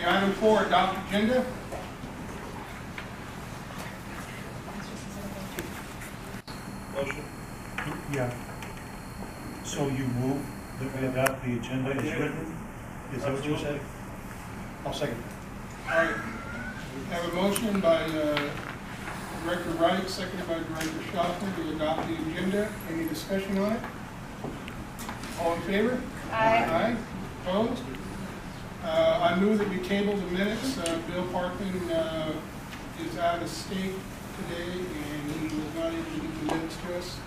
Okay, item 4, adopt agenda. Motion. Yeah. So you move that we adopt the agenda as written? Is that what you said? I'll second. All right. We have a motion by Director Wright, seconded by Director Schaffner to adopt the agenda. Any discussion on it? All in favor? Aye. Aye. Opposed? I move that we table the minutes. Bill Parkman is out of state today and he was not able to get the minutes to us.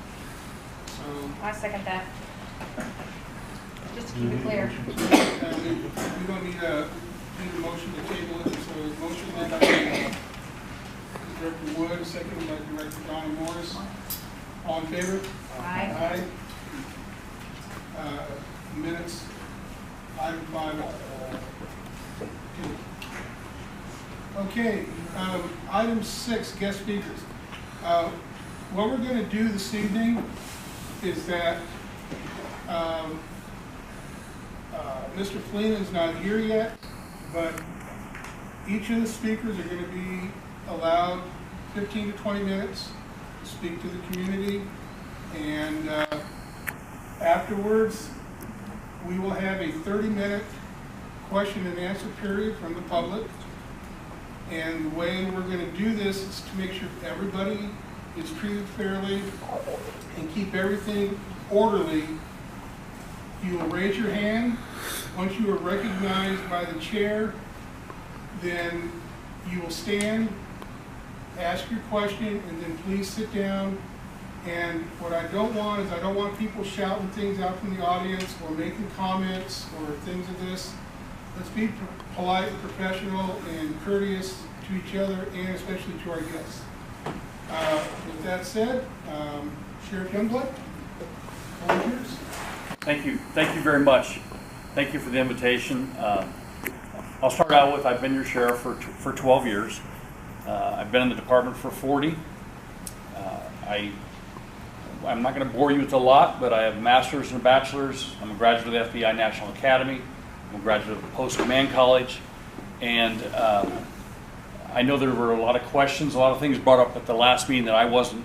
So I second that. Just to keep it clear. we don't need a motion to table it. So motion made by Director Wood, seconded by Director Donna Morris. All in favor? Aye. Minutes. Item 5. Okay, item 6, guest speakers. What we're going to do this evening is that Mr. Flynn is not here yet, but each of the speakers are going to be allowed 15 to 20 minutes to speak to the community, and afterwards we will have a 30-minute question and answer period from the public. And the way we're going to do this is to make sure everybody is treated fairly and keep everything orderly. You will raise your hand. Once you are recognized by the chair, then you will stand, ask your question, and then please sit down. And what I don't want is I don't want people shouting things out from the audience or making comments or things of this. Let's be polite, professional, and courteous to each other, and especially to our guests. With that said, Sheriff Youngblood, all yours. Thank you. Thank you very much. Thank you for the invitation. I'll start out with I've been your sheriff for 12 years. I've been in the department for 40. I'm not going to bore you with a lot, but I have a master's and a bachelor's. I'm a graduate of the FBI National Academy. I'm a graduate of the Post Command College, and I know there were a lot of questions, a lot of things brought up at the last meeting that I wasn't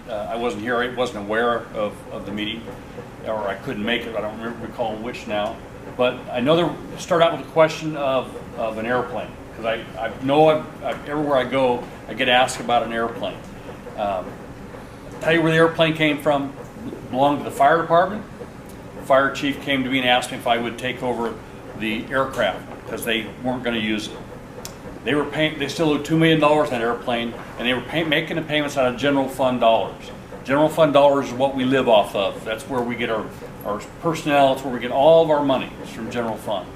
here, I wasn't aware of the meeting, or I couldn't make it. I don't recall which now, but I know there start out with a question of an airplane, because I know everywhere I go I get asked about an airplane. Tell you where the airplane came from. It belonged to the fire department. The fire chief came to me and asked me if I would take over the aircraft because they weren't going to use it. They were paying. They still owed $2 million on that airplane, and they were making the payments out of general fund dollars. General fund dollars is what we live off of. That's where we get our personnel. It's where we get all of our money. It's from general fund.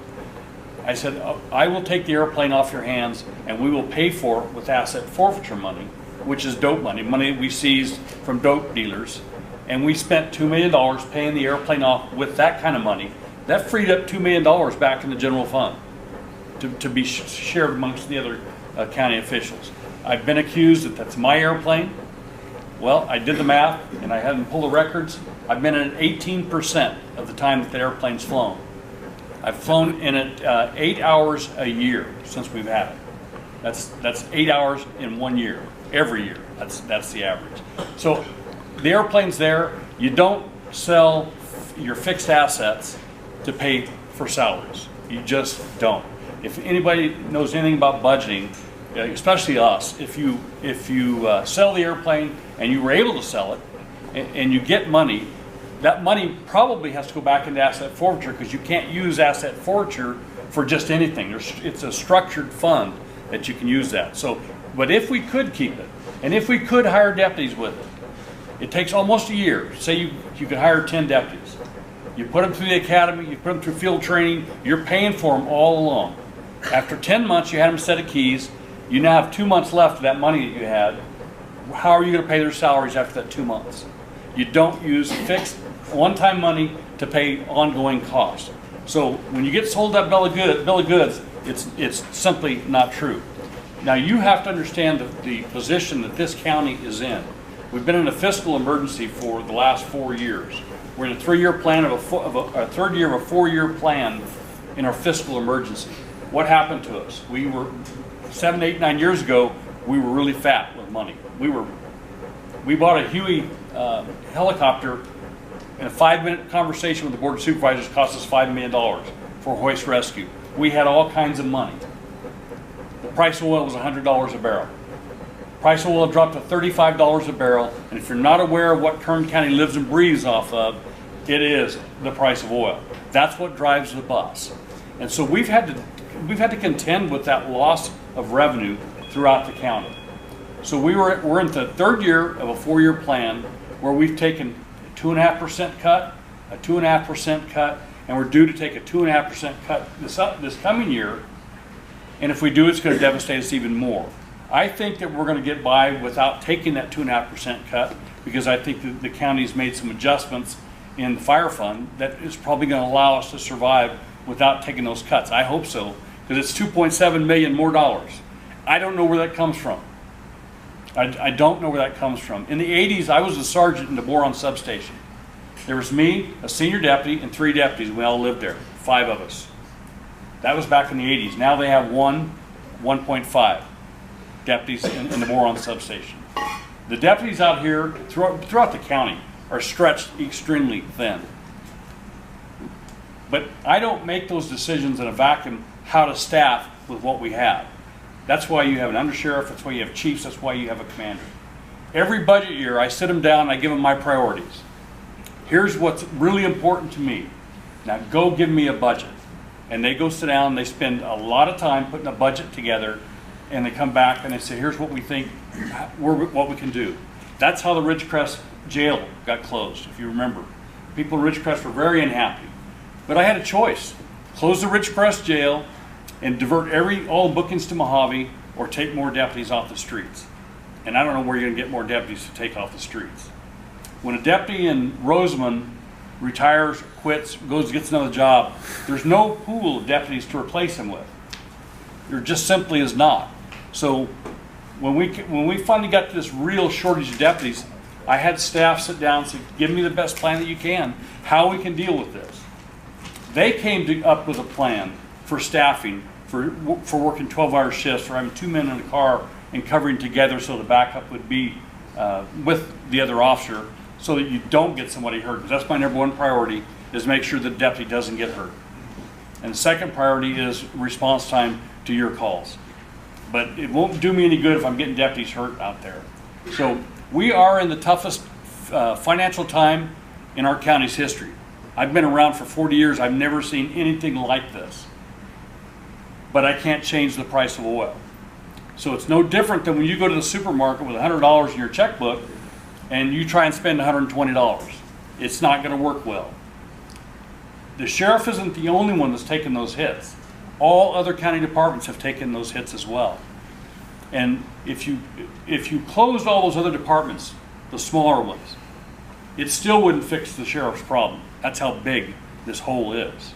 I said, I will take the airplane off your hands, and we will pay for it with asset forfeiture money, which is dope money, money that we seized from dope dealers. And we spent $2 million paying the airplane off with that kind of money. That freed up $2 million back in the general fund to be shared amongst the other county officials. I've been accused that that's my airplane. Well, I did the math, and I hadn't pulled the records. I've been in it 18% of the time that the airplane's flown. I've flown in it 8 hours a year since we've had it. That's 8 hours in 1 year, every year. That's the average. So the airplane's there. You don't sell your fixed assets to pay for salaries. You just don't. If anybody knows anything about budgeting, especially us, if you sell the airplane and you were able to sell it and you get money, that money probably has to go back into asset forfeiture because you can't use asset forfeiture for just anything. It's a structured fund that you can use that. So, but if we could keep it, and if we could hire deputies with it, it takes almost a year. Say you could hire 10 deputies. You put them through the academy, you put them through field training, you're paying for them all along. After 10 months, you had them a set of keys. You now have 2 months left of that money that you had. How are you going to pay their salaries after that 2 months? You don't use fixed one-time money to pay ongoing costs. So when you get sold that bill of goods, it's simply not true. Now you have to understand the position that this county is in. We've been in a fiscal emergency for the last 4 years. We're in a 3-year plan a third year of a 4-year plan in our fiscal emergency. what happened to us? We were 7, 8, 9 years ago, we were really fat with money. We bought a Huey helicopter, and a 5-minute conversation with the Board of Supervisors cost us $5 million for hoist rescue. We had all kinds of money. The price of oil was $100 a barrel. Price of oil dropped to $35 a barrel, and if you're not aware of what Kern County lives and breathes off of, it is the price of oil. That's what drives the bus. And so we've had to contend with that loss of revenue throughout the county. So we're in the 3rd year of a 4-year plan where we've taken a 2.5% cut, a 2.5% cut, and we're due to take a 2.5% cut this coming year. And if we do, it's going to devastate us even more. I think that we're going to get by without taking that 2.5% cut, because I think that the county's made some adjustments in the fire fund that is probably going to allow us to survive without taking those cuts. I hope so, because it's $2.7 million more dollars. I don't know where that comes from. I don't know where that comes from. In the 80s, I was a sergeant in the Boron substation. There was me, a senior deputy, and 3 deputies. We all lived there, 5 of us. That was back in the 80s. Now they have 1.5 deputies in the Boron substation. The deputies out here throughout the county are stretched extremely thin. But I don't make those decisions in a vacuum how to staff with what we have. That's why you have an undersheriff, that's why you have chiefs, that's why you have a commander. Every budget year I sit them down and I give them my priorities. Here's what's really important to me. Now go give me a budget. And they go sit down and they spend a lot of time putting a budget together, and they come back and they say, here's what we think, what we can do. That's how the Ridgecrest jail got closed, if you remember. People in Ridgecrest were very unhappy. But I had a choice. Close the Ridgecrest jail and divert all bookings to Mojave, or take more deputies off the streets. And I don't know where you're going to get more deputies to take off the streets. When a deputy in Rosamond retires, quits, gets another job, there's no pool of deputies to replace him with. There just simply is not. So when we finally got to this real shortage of deputies, I had staff sit down and say, give me the best plan that you can, how we can deal with this. They came up with a plan for staffing, for working 12-hour shifts, for having 2 men in a car and covering together so the backup would be with the other officer, so that you don't get somebody hurt. Because that's my #1 priority, is make sure the deputy doesn't get hurt. And the second priority is response time to your calls. But it won't do me any good if I'm getting deputies hurt out there. So we are in the toughest financial time in our county's history. I've been around for 40 years. I've never seen anything like this. But I can't change the price of oil. So it's no different than when you go to the supermarket with $100 in your checkbook and you try and spend $120. It's not going to work well. The sheriff isn't the only one that's taken those hits. All other county departments have taken those hits as well. And if you closed all those other departments, the smaller ones, it still wouldn't fix the sheriff's problem. That's how big this hole is.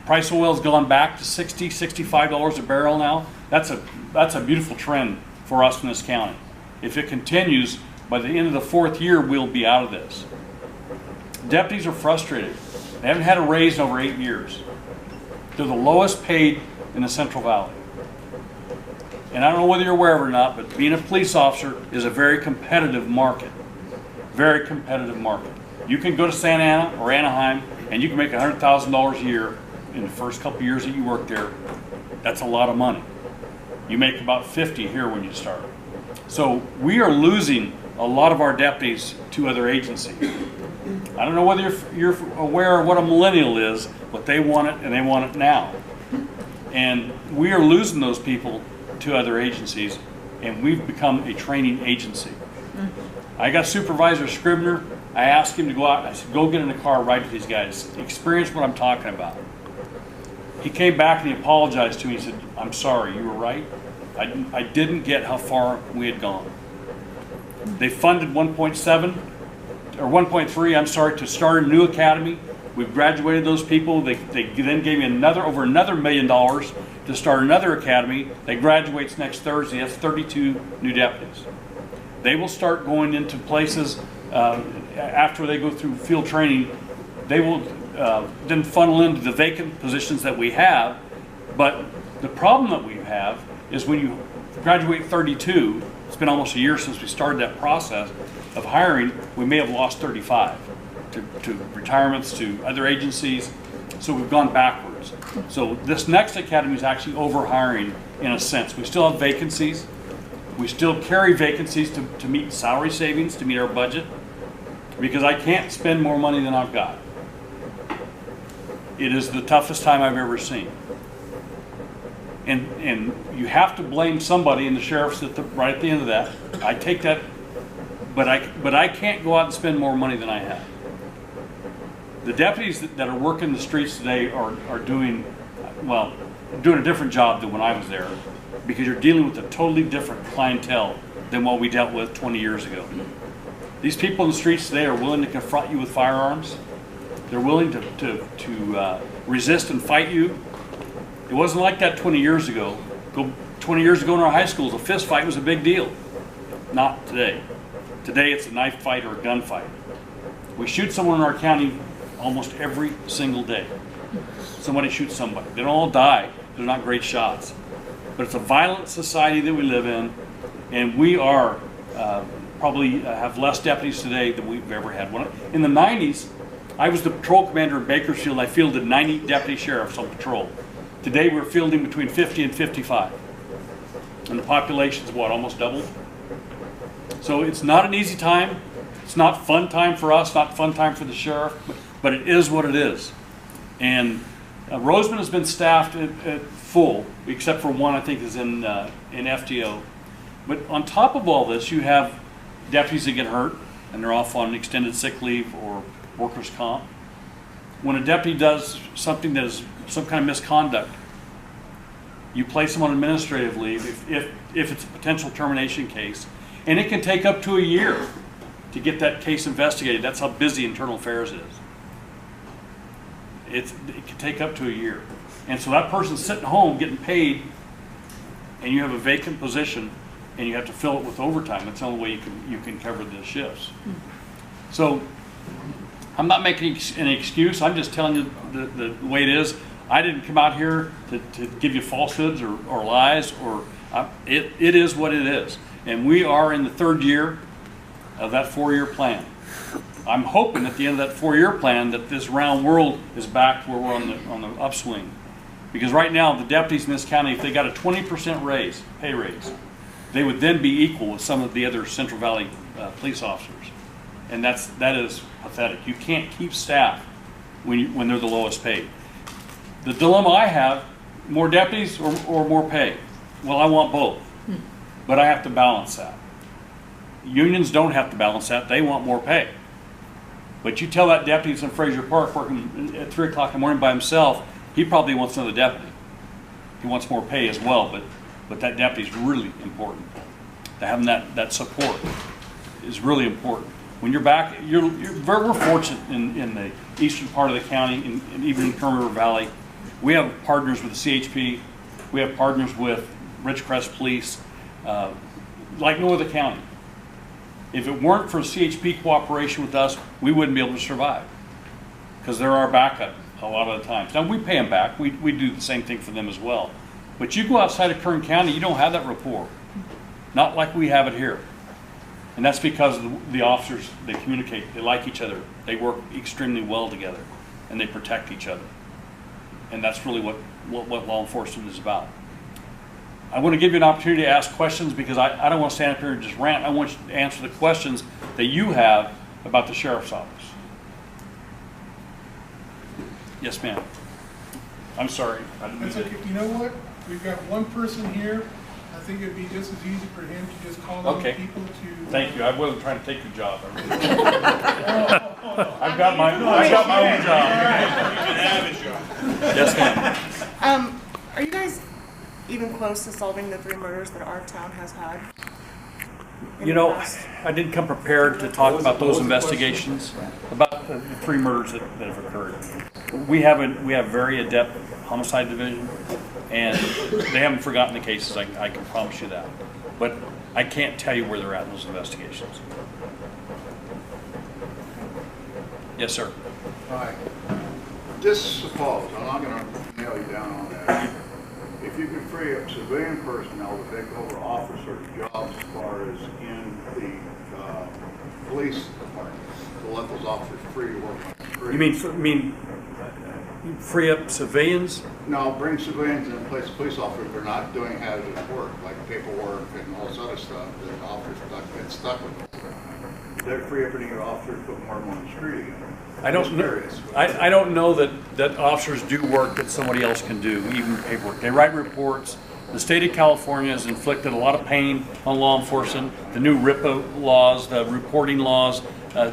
The price of oil's gone back to $60, $65 a barrel now. That's a beautiful trend for us in this county. If it continues, by the end of the 4th year, we'll be out of this. Deputies are frustrated. They haven't had a raise in over 8 years. They're the lowest paid in the Central Valley. And I don't know whether you're aware of it or not, but being a police officer is a very competitive market. Very competitive market. You can go to Santa Ana or Anaheim and you can make $100,000 a year in the first couple of years that you work there. That's a lot of money. You make about 50 here when you start. So we are losing a lot of our deputies to other agencies. I don't know whether you're aware of what a millennial is, but they want it and they want it now. And we are losing those people to other agencies, and we've become a training agency. I got Supervisor Scribner. I asked him to go out. I said, go get in the car, ride with these guys, experience what I'm talking about. He came back and he apologized to me. He said, I'm sorry, you were right. I didn't get how far we had gone. They funded 1.7 or 1.3, I'm sorry, to start a new academy. We've graduated those people. They then gave me over another $1 million to start another academy. They graduates next Thursday. That's 32 new deputies. They will start going into places after they go through field training. They will then funnel into the vacant positions that we have. But the problem that we have is when you graduate 32, it's been almost a year since we started that process of hiring, we may have lost 35 to retirements, to other agencies. So we've gone backwards. So this next academy is actually over hiring in a sense. We still have vacancies. We still carry vacancies to meet salary savings, to meet our budget, because I can't spend more money than I've got. It is the toughest time I've ever seen. And you have to blame somebody, and the sheriff's right at the end of that. I take that, but I can't go out and spend more money than I have. The deputies that are working the streets today are doing, well, doing a different job than when I was there, because you're dealing with a totally different clientele than what we dealt with 20 years ago. These people in the streets today are willing to confront you with firearms. They're willing to resist and fight you. It wasn't like that 20 years ago. 20 years ago in our high schools, a fist fight was a big deal. Not today. Today it's a knife fight or a gun fight. We shoot someone in our county almost every single day. Somebody shoots somebody. They don't all die. They're not great shots. But it's a violent society that we live in, and we are probably have less deputies today than we've ever had. In the 90s, I was the patrol commander in Bakersfield. I fielded 90 deputy sheriffs on patrol. Today we're fielding between 50 and 55. And the population's what, almost doubled? So it's not an easy time. It's not fun time for us, not fun time for the sheriff, but it is what it is. And Rosamond has been staffed at full, except for one I think is in FTO. But on top of all this, you have deputies that get hurt and they're off on extended sick leave or workers' comp. When a deputy does something that is some kind of misconduct, you place them on administrative leave if it's a potential termination case. And it can take up to a year to get that case investigated. That's how busy internal affairs is. It can take up to a year. And so that person's sitting home getting paid, and you have a vacant position, and you have to fill it with overtime. That's the only way you can cover the shifts. So I'm not making any excuse. I'm just telling you the way it is. I didn't come out here to give you falsehoods or lies. It is what it is. And we are in the third year of that 4-year plan. I'm hoping at the end of that 4-year plan that this round world is back where we're on the upswing. Because right now, the deputies in this county, if they got a 20% pay raise, they would then be equal with some of the other Central Valley police officers. And that is pathetic. You can't keep staff when they're the lowest paid. The dilemma I have, more deputies or more pay? Well, I want both. But I have to balance that. Unions don't have to balance that. They want more pay. But you tell that deputy in Fraser Park working at 3 o'clock in the morning by himself, he probably wants another deputy. He wants more pay as well, but that deputy is really important. To having that support is really important. When you're back, we're fortunate in the eastern part of the county, and even in Kern River Valley. We have partners with the CHP. We have partners with Ridgecrest Police, like no other county. If it weren't for CHP cooperation with us, we wouldn't be able to survive, because they're our backup a lot of the times. Now, we pay them back. We do the same thing for them as well. But you go outside of Kern County, you don't have that rapport. Not like we have it here. And that's because the officers, they communicate, they like each other, they work extremely well together, and they protect each other. And that's really what law enforcement is about. I want to give you an opportunity to ask questions, because I don't want to stand up here and just rant. I want you to answer the questions that you have about the sheriff's office. Yes, ma'am. I'm sorry. That's okay. You know what? We've got one person here. I think it'd be just as easy for him to just call on people to. Thank you. I wasn't trying to take your job. I've got my own job. Yes, ma'am. Are you guys even close to solving the 3 murders that our town has had? You know, I didn't come prepared to talk about those investigations, about the 3 murders that have occurred. We have a very adept homicide division, and they haven't forgotten the cases, I can promise you that. But I can't tell you where they're at in those investigations. Yes, sir. All right. Just suppose, I'm not going to nail you down on that, if you could free up civilian personnel to take over officer jobs as far as in the police department, to let those officers free to work on the street. You mean free up civilians? No, bring civilians in place of police officers. They're not doing hazardous work, like paperwork and all this other stuff. The officers get stuck with those. They're free up any officers, put more of them on the street again. I don't know that officers do work that somebody else can do, even paperwork. They write reports. The state of California has inflicted a lot of pain on law enforcement. The new RIPA laws, the reporting laws,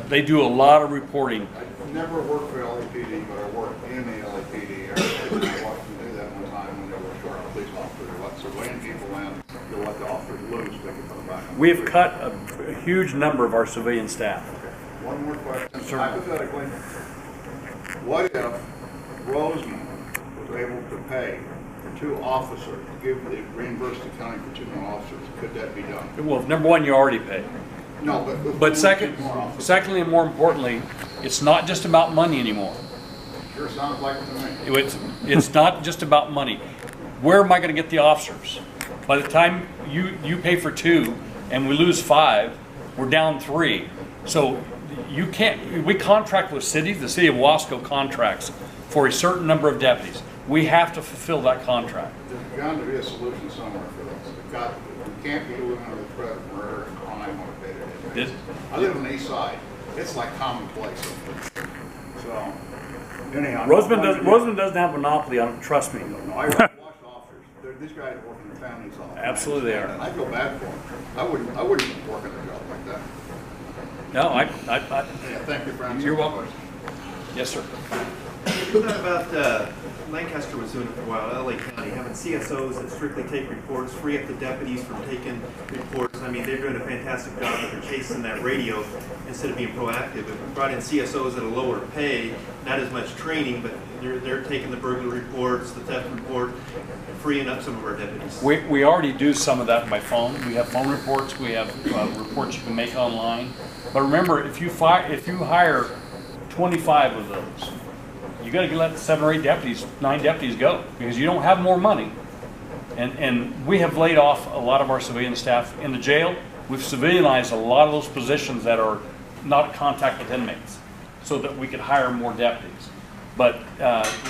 they do a lot of reporting. I never worked for LAPD, but I worked in the LAPD. I watched them do that one time when they were short of police officers. They let civilian people in, they let the officers loose, they could put them back on. We have cut a huge number of our civilian staff. One more question. Sure. Hypothetically, what if Rosamond was able to pay for 2 officers, reimburse the county for 2 more officers? Could that be done? Well, number one, you already pay. No, But secondly and more importantly, it's not just about money anymore. Sure sounds like it to me. It's not just about money. Where am I going to get the officers? By the time you pay for 2 and we lose 5, we're down 3. So you can't, we contract with cities, the city of Wasco contracts for a certain number of deputies. We have to fulfill that contract. There's got to be a solution somewhere for this. We can't be living under the threat of murder and crime on a day-to-day basis. I live on the east side. It's like commonplace. So, anyhow. Rosamond doesn't have a monopoly on it, trust me. No, I watch officers. These guys work in their families all the time. Absolutely they are. I feel bad for them. I wouldn't work in a job like that. No, Yeah, thank you for answering. You're welcome. my question. Yes, sir. What about Lancaster was doing it for a while, LA County, having CSOs that strictly take reports, free up the deputies from taking reports. I mean, they're doing a fantastic job, but they're chasing that radio instead of being proactive. If we brought in CSOs at a lower pay, not as much training, but they're taking the burglary reports, the theft report, freeing up some of our deputies. We already do some of that by phone. We have phone reports. We have reports you can make online. But remember, if you hire 25 of those, you got to let 7 or 8 deputies, 9 deputies go because you don't have more money. And we have laid off a lot of our civilian staff in the jail. We've civilianized a lot of those positions that are not in contact with inmates, so that we could hire more deputies. But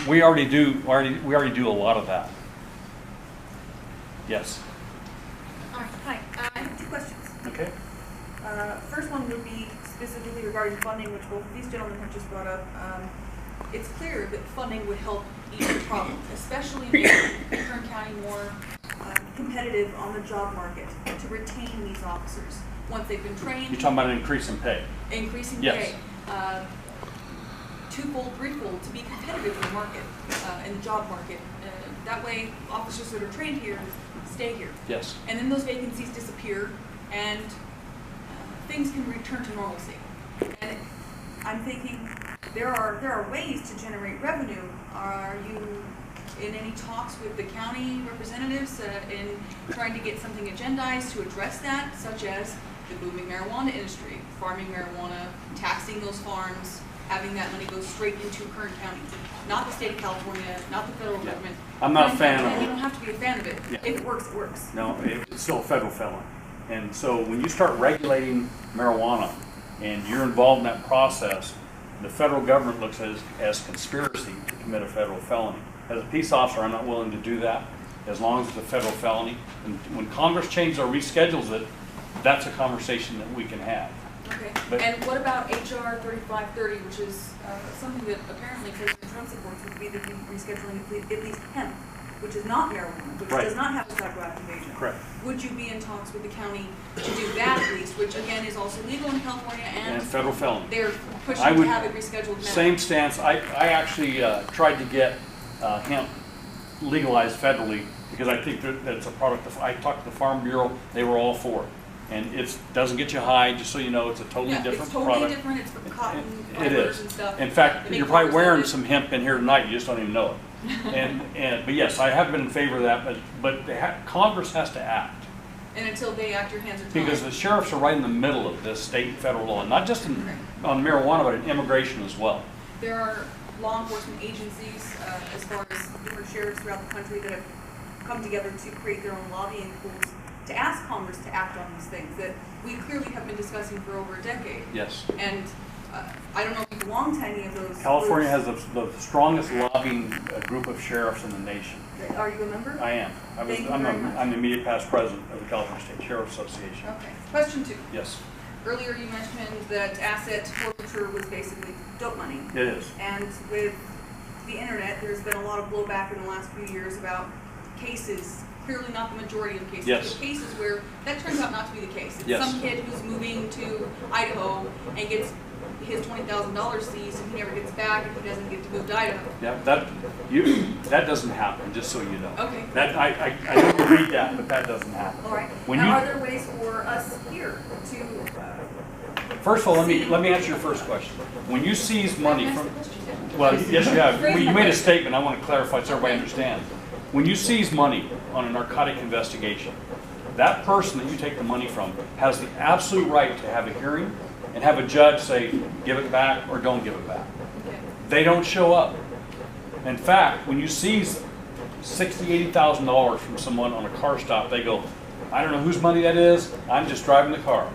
we already do a lot of that. Yes. Hi, I have 2 questions. Okay. First one would be specifically regarding funding, which both of these gentlemen have just brought up. It's clear that funding would help ease the problem, especially make Kern County more competitive on the job market to retain these officers. Once they've been trained. You're talking about an increase in pay. Increasing Yes. pay. Twofold, threefold to be competitive in the market, in the job market. That way, officers that are trained here stay here. Yes. And then those vacancies disappear, and things can return to normalcy. And I'm thinking there are ways to generate revenue. Are you in any talks with the county representatives in trying to get something agendized to address that, such as the booming marijuana industry, farming marijuana, taxing those farms, having that money go straight into Kern County, not the state of California, not the federal government. I'm not a fan of And it. you don't have to be a fan of it. Yeah. If it works, it works. No, it's still a federal felony. And so when you start regulating marijuana and you're involved in that process, the federal government looks at it as conspiracy to commit a federal felony. As a peace officer, I'm not willing to do that as long as it's a federal felony. And when Congress changes or reschedules it, that's a conversation that we can have. Okay. But- And what about HR 3530, which is something that apparently President Trump supports, would be the rescheduling at least hemp, which is not marijuana, which Right. does not have a psychoactive agent. Correct. Would you be in talks with the county to do that at least, which again is also legal in California And and federal felony. they're pushing I to would- have it rescheduled now? Same stance. I actually tried to get hemp legalized federally because I think that it's a product of, I talked to the Farm Bureau, they were all for it. And it doesn't get you high, just so you know, it's a totally Yeah, different it's totally product. different. It's from cotton It fibers is. and stuff. In fact, They make you're probably covers wearing of it. some hemp in here tonight, you just don't even know it. But yes, I have been in favor of that, but Congress has to act. And until they act, your hands are tied. Because the sheriffs are right in the middle of this state and federal law, not just on marijuana, but in immigration as well. There are law enforcement agencies, as far as different sheriffs throughout the country, that have come together to create their own lobbying tools to ask Congress to act on these things that we clearly have been discussing for over a decade. Yes. And I don't know if you belong to any of those. California groups. has the strongest lobbying group of sheriffs in the nation. Are you a member? I am. Thank you very much. I'm the immediate past president of the California State Sheriff's Association. Okay. Question 2. Yes, Earlier you mentioned that asset forfeiture was basically dope money. it is. And with the internet, there's been a lot of blowback in the last few years about cases, clearly not the majority of cases, Yes. but cases where that turns out not to be the case. It's Yes. some kid who's moving to Idaho and gets his $20,000 seized and he never gets back and he doesn't get to move to Idaho. Yeah, that doesn't happen, just so you know. Okay. That, I don't read that, but that doesn't happen. All right. When now, you- are there ways for us here to First of all, let me answer your first question. When you seize money ask from, the question? well, yes, you have. Phrase You my made a question. statement. I want to clarify so everybody Okay. understands. When you seize money on a narcotic investigation, that person that you take the money from has the absolute right to have a hearing and have a judge say, give it back or don't give it back. Okay. They don't show up. In fact, when you seize $60,000, $80,000 from someone on a car stop, they go, I don't know whose money that is, I'm just driving the car.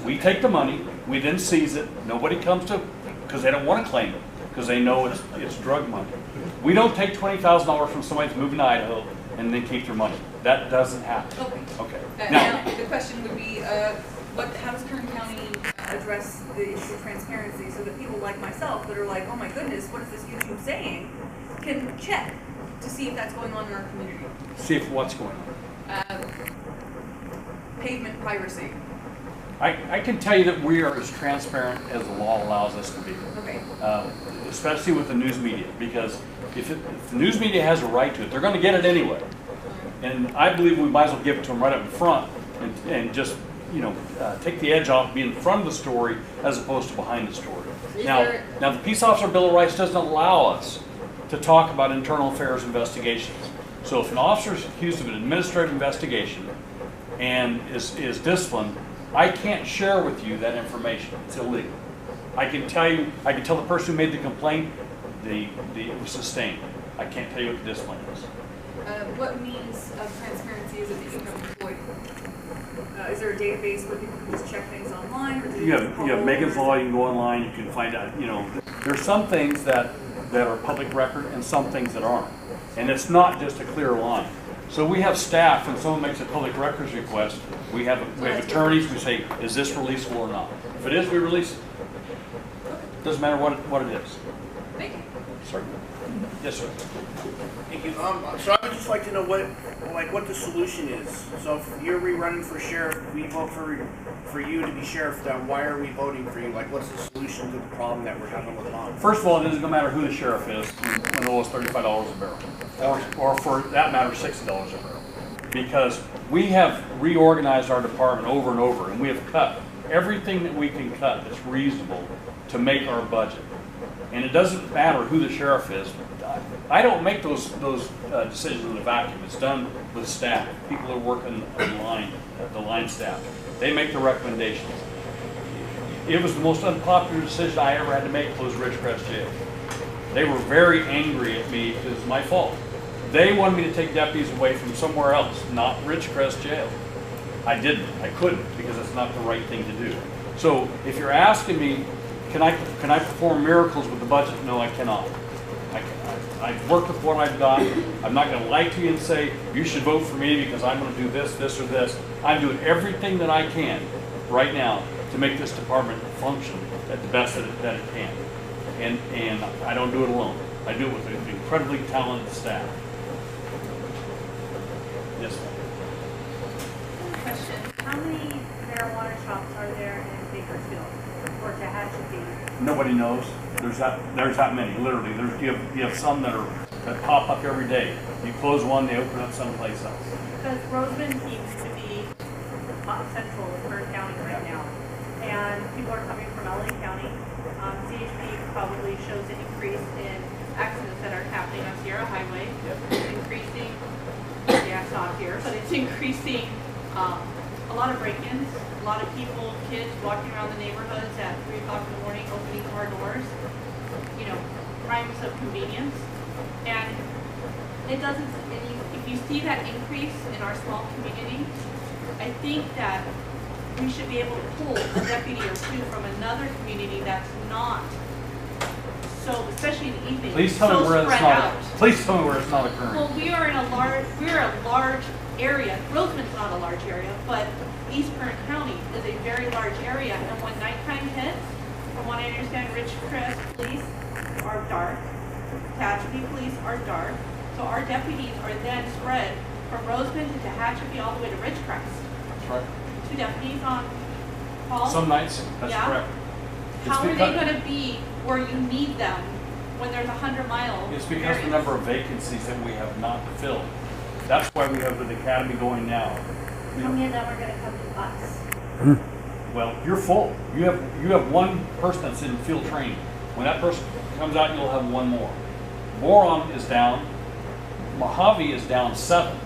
We take the money, we then seize it, nobody comes to, because they don't want to claim it, because they know it's drug money. We don't take $20,000 from somebody who's moving to Idaho and then keep their money. That doesn't happen. Okay. Okay. Now, the question would be, how does Kern County address the issue of transparency so that people like myself that are like, oh my goodness, what is this YouTube saying, can check to see if that's going on in our community? See if what's going on. Pavement piracy. I can tell you that we are as transparent as the law allows us to be. Okay. Especially with the news media, because if the news media has a right to it, they're going to get it anyway. And I believe we might as well give it to them right up in front and just, take the edge off, be in front of the story as opposed to behind the story. Now, the Peace Officer Bill of Rights doesn't allow us to talk about internal affairs investigations. So if an officer is accused of an administrative investigation and is disciplined, I can't share with you that information. It's illegal. I can tell the person who made the complaint it was sustained. I can't tell you what the discipline is. What means of transparency is it that you have employed? Is there a database where people can just check things online? Or do You have Megan's Law, you can go online, you can find out, there's some things that are public record and some things that aren't. And it's not just a clear line. So we have staff, when someone makes a public records request, we have attorneys, we say, is this releasable or not? If it is, we release it. Doesn't matter what it is. Thank you. Sorry. Yes, sir. Thank you. So I would just like to know what the solution is. So if you're rerunning for sheriff, we vote for you to be sheriff. Then why are we voting for you? Like, what's the solution to the problem that we're having with law? First of all, it doesn't matter who the sheriff is when the lowest $35 a barrel, or for that matter, $60 a barrel, because we have reorganized our department over and over, and we have cut everything that we can cut that's reasonable to make our budget. And it doesn't matter who the sheriff is. I don't make those decisions in a vacuum. It's done with staff, people who work on the line staff. They make the recommendations. It was the most unpopular decision I ever had to make, close Ridgecrest Jail. They were very angry at me because it's my fault. They wanted me to take deputies away from somewhere else, not Ridgecrest Jail. I didn't. I couldn't, because it's not the right thing to do. So if you're asking me, can I perform miracles with the budget? No, I cannot. I've worked with what I've got. I'm not going to lie to you and say, you should vote for me because I'm going to do this, this, or this. I'm doing everything that I can right now to make this department function at the best that it can. And I don't do it alone. I do it with an incredibly talented staff. Yes, ma'am. Question. How many marijuana shops are there in Bakersfield or Tehachapi? Nobody knows. There's that many, literally. You have some that pop up every day. You close one, they open up someplace else. Because Rosamond seems to be central of Kern County right now. And people are coming from LA County. CHP probably shows an increase in accidents that are happening on Sierra Highway. Yep. It's increasing, it's not here, but it's increasing a lot of break-ins, a lot of people, kids walking around the neighborhoods at 3 o'clock in the morning, opening car doors, crimes of convenience. And it doesn't, and you if you see that increase in our small community, I think that we should be able to pull a deputy or two from another community that's not so, especially in the evening, Please tell me so where it's spread not. out. Please tell me where it's not occurring. Well, we're a large area. Rosamond's not a large area, but East Kern County is a very large area. And when nighttime hits, from what I understand, Ridgecrest police are dark, Tehachapi police are dark. So our deputies are then spread from Rosamond to Tehachapi all the way to Ridgecrest. That's right. 2 deputies on call. Some nights, that's Yeah. correct. How are they because- going to be where you need them when there's 100-mile It's because of the number of vacancies that we have not filled. That's why we have the academy going now. How many of them are going to come to us? Well, you're full. You have one person that's in field training. When that person comes out, you'll have one more. Boron is down. Mojave is down 7.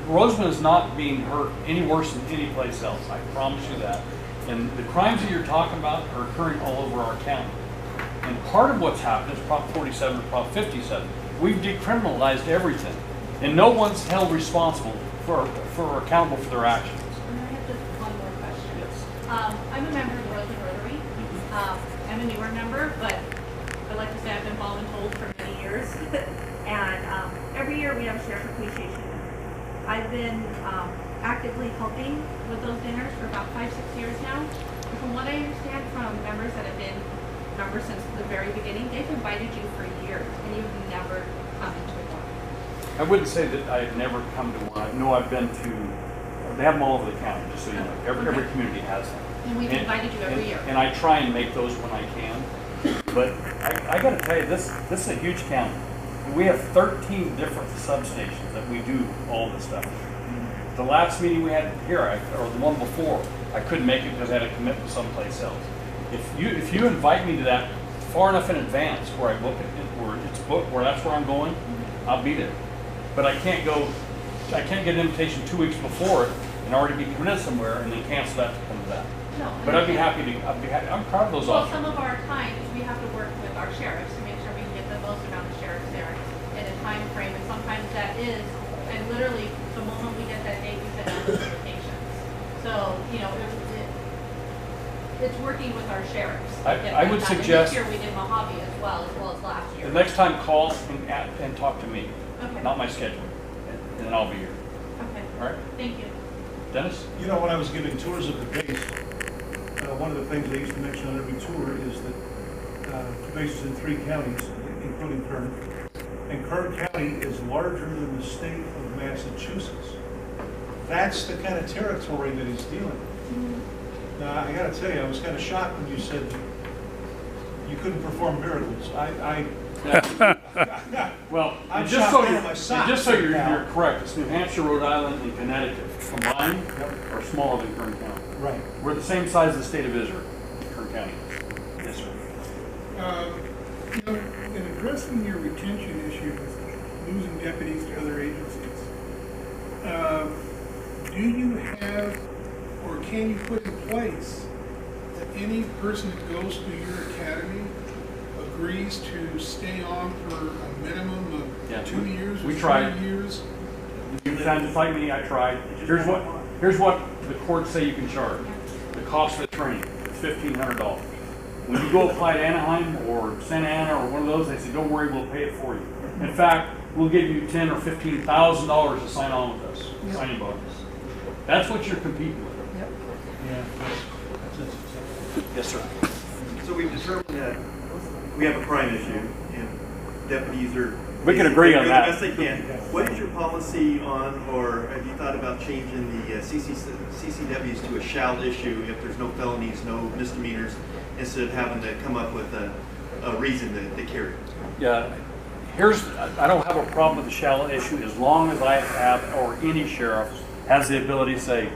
Rosamond is not being hurt any worse than any place else. I promise you that. And the crimes that you're talking about are occurring all over our county. And part of what's happened is Prop 47 or Prop 57. We've decriminalized everything, and no one's held responsible for accountable for their actions. And I have just one more question. Yes. I'm a member of the Rosamond Rotary. I'm a newer member, but I like to say I've been voluntold for many years. And every year we have a sheriff appreciation dinner. I've been actively helping with those dinners for about 5-6 years now. And from what I understand from members that have been members since the very beginning, they've invited you for years and you've never come into one. I wouldn't say that I've never come to one. I know I've been to. They have them all over the county, just so you know. Every community has them. And we've invited you every year. And I try and make those when I can. But I got to tell you, this is a huge county. We have 13 different substations that we do all this stuff. The last meeting we had here, or the one before, I couldn't make it because I had a commitment someplace else. If you invite me to that far enough in advance where I book it, where it's booked, where that's where I'm going, I'll be there. But I can't get an invitation 2 weeks before it and already be committed somewhere and then cancel that to come to that. No. But I'm proud of those Well, options. some of our times, we have to work with our sheriffs to make sure we can get the most amount of sheriffs there in a time frame, and sometimes that is, and literally, the moment we get that date, we send out notifications. So, it's working with our sheriffs. to get I that would done. And suggest- this year we did Mojave as well as last year. The next time, call and talk to me, Okay. not my schedule, and then I'll be here. Okay, All right, thank you. Dennis? You know, when I was giving tours of the base, one of the things I used to mention on every tour is that the base is in 3 counties, including Kern. And Kern County is larger than the state of Massachusetts. That's the kind of territory that he's dealing with. Now, I gotta tell you, I was kind of shocked when you said you couldn't perform miracles. Well, I'm and just so shocked out of my socks you're now. correct, it's New Hampshire, Rhode Island, and Connecticut combined are smaller than Kern County. Right. We're the same size as the state of Israel, Kern County. Yes, sir. In addressing your retention issues, losing deputies to other agencies, do you have, or can you put in place that any person that goes through your academy agrees to stay on for a minimum of 2 years or we 3 tried. years? You tried to fight me, I tried. Here's what the courts say you can charge. The cost of the training, it's $1,500. When you go apply to Anaheim or Santa Ana or one of those, they say, don't worry, we'll pay it for you. In fact, we'll give you $10,000 or $15,000 to sign on with us, signing bonus. That's what you're competing with. Yeah. That's it. Yes, sir. So we've determined that we have a crime issue and deputies are. We can agree on doing that. the best they can. What is your policy on, or have you thought about changing the CCWs to a shall issue if there's no felonies, no misdemeanors, instead of having to come up with a reason to carry? Yeah, I don't have a problem with the shall issue as long as I have, or any sheriff has the ability to say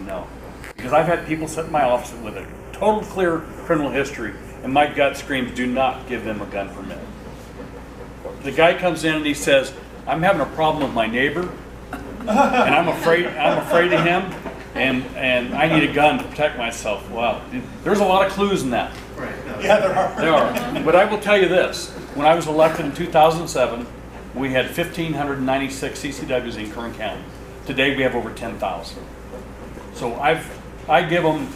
no. Because I've had people sit in my office with a total clear criminal history, and my gut screams, do not give them a gun permit. The guy comes in and he says, I'm having a problem with my neighbor, and I'm afraid of him, and I need a gun to protect myself. Wow, there's a lot of clues in that. Right. Yeah, there are. There are. But I will tell you this, when I was elected in 2007, we had 1,596 CCWs in Kern County. Today we have over 10,000. So I give them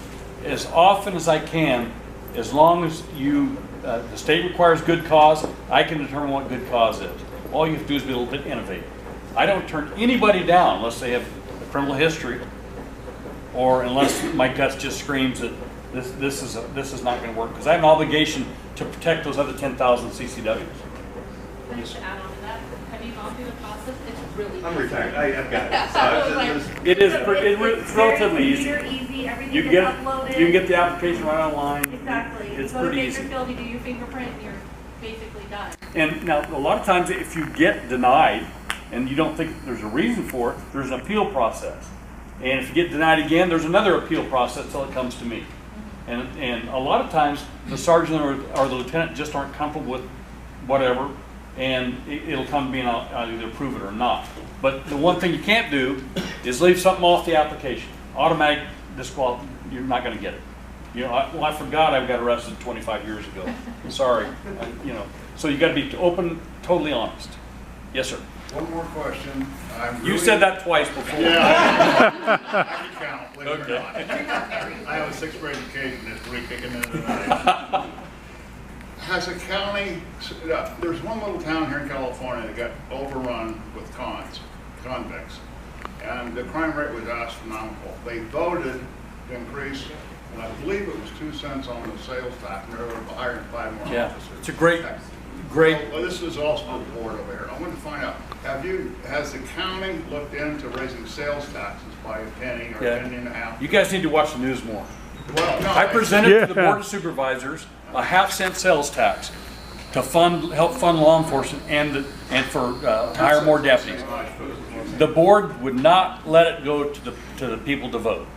as often as I can, as long as the state requires good cause, I can determine what good cause is. All you have to do is be a little bit innovative. I don't turn anybody down unless they have a criminal history, or unless my gut just screams that this is not going to work, because I have an obligation to protect those other 10,000 CCWs. Can I just add on to that? Have you gone through the process? It's really I'm easy. retired. I've got it. It's relatively easy. It's easy. Everything You can gets get uploaded. you can get the application right online. Exactly. It's you go pretty to easy. Bakersfield, you do your fingerprint, and you're basically done. And now, a lot of times, if you get denied and you don't think there's a reason for it, there's an appeal process. And if you get denied again, there's another appeal process until it comes to me. And a lot of times, the sergeant or the lieutenant just aren't comfortable with whatever, and it'll come to me and I'll either approve it or not. But the one thing you can't do is leave something off the application. Automatic disqualification, you're not going to get it. You know, I forgot I got arrested 25 years ago. Sorry. You know, so you got to be open, totally honest. Yes, sir. One more question. You said that twice before. Yeah. I can count, believe it or Okay. not. I have a 6th grade education, it's pretty kicking in tonight. Has a county, there's one little town here in California that got overrun with convicts. And the crime rate was astronomical. They voted to increase, and I believe it was 2 cents on the sales tax, and they were hiring 5 more Yeah, officers. it's a great. Well, this is also the board over here. I want to find out, has the county looked into raising sales taxes by a penny or a penny and a half? You guys need to watch the news more. Well, no, I presented to the Board of Supervisors a half-cent sales tax to help fund law enforcement and for hire more deputies. The board would not let it go to the people to vote.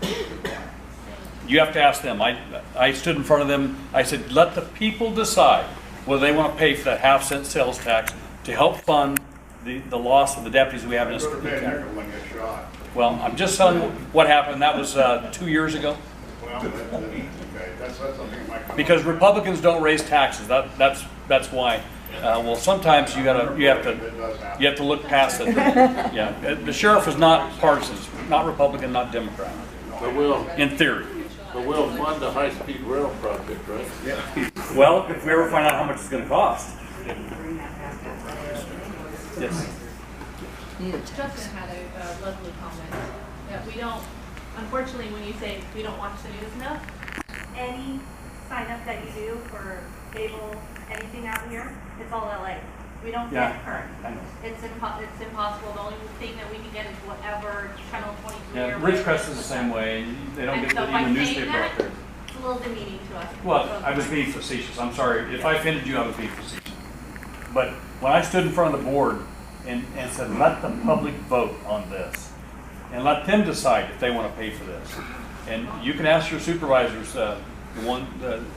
You have to ask them. I stood in front of them. I said, let the people decide whether they want to pay for that half-cent sales tax to help fund the loss of the deputies we have in this county. Well, I'm just telling you what happened. That was 2 years ago. Well, okay, that's something that might come Because up. Republicans don't raise taxes. That's why. Well, sometimes you have to look past it. Yeah, the sheriff is not partisan, not Republican, not Democrat. But we'll, In theory. but we'll fund the high-speed rail project, right? Yeah. Well, if we ever find out how much it's going to cost. Yes. Justin had a lovely comment that we don't, unfortunately, when you say we don't watch the news enough, any sign up that you do for cable, anything out here, it's all LA. We don't get current. I know. It's impossible. The only thing that we can get is whatever channel 23 Yeah, or Ridgecrest is the same way. They don't And get so the by even saying newspaper that, out there. it's a little demeaning to us. Well, I was being facetious. I'm sorry. If I offended you, I was being facetious. But when I stood in front of the board and said, let the public vote on this, and let them decide if they want to pay for this. And you can ask your supervisors,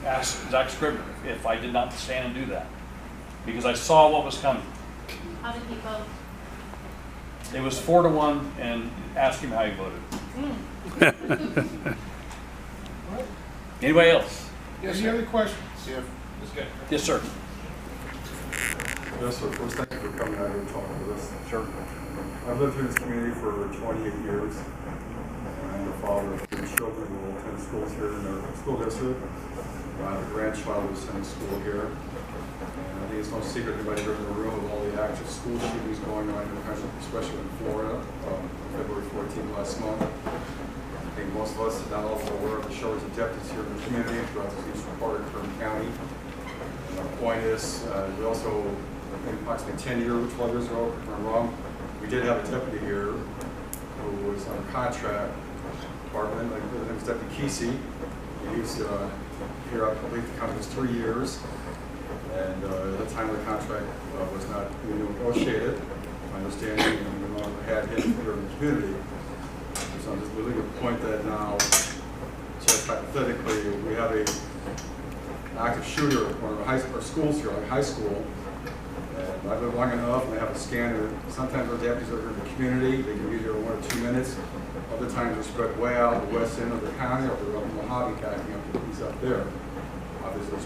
ask Zach Scribner if I did not stand and do that. Because I saw what was coming. How did he vote? It was 4-1, and ask him how he voted. Anybody else? Any other questions? Yes, sir. Yes, sir. First, thank you for coming out here and talking with us. Sure. I've lived here in this community for 28 years. I'm the father of 3 children who will attend schools here in our school district. I have a grandchild who's attending school here. And I think it's no secret anybody here in the room of all the active school shootings going on in the country, especially in Florida, February 14th last month. I think most of us are not also aware of the shortage of deputies here in the community throughout this eastern part of Kern County. And our point is, we also, I think approximately 10 years, 12 years ago, if I'm wrong, we did have a deputy here who was under contract department. His name was Deputy Kesey. He was here, I believe, the county was 3 years. And at the time the contract was not negotiated, my understanding, and we no longer had him here in the community. So I'm just really to point that now, just hypothetically, we have an active shooter at one of our schools here, like high school. And I've been long enough, and they have a scanner. Sometimes our deputies are in the community, they can be here 1 or 2 minutes. Other times they're spread way out in the west end of the county, or they're up in Mojave County, he's up there. Obviously,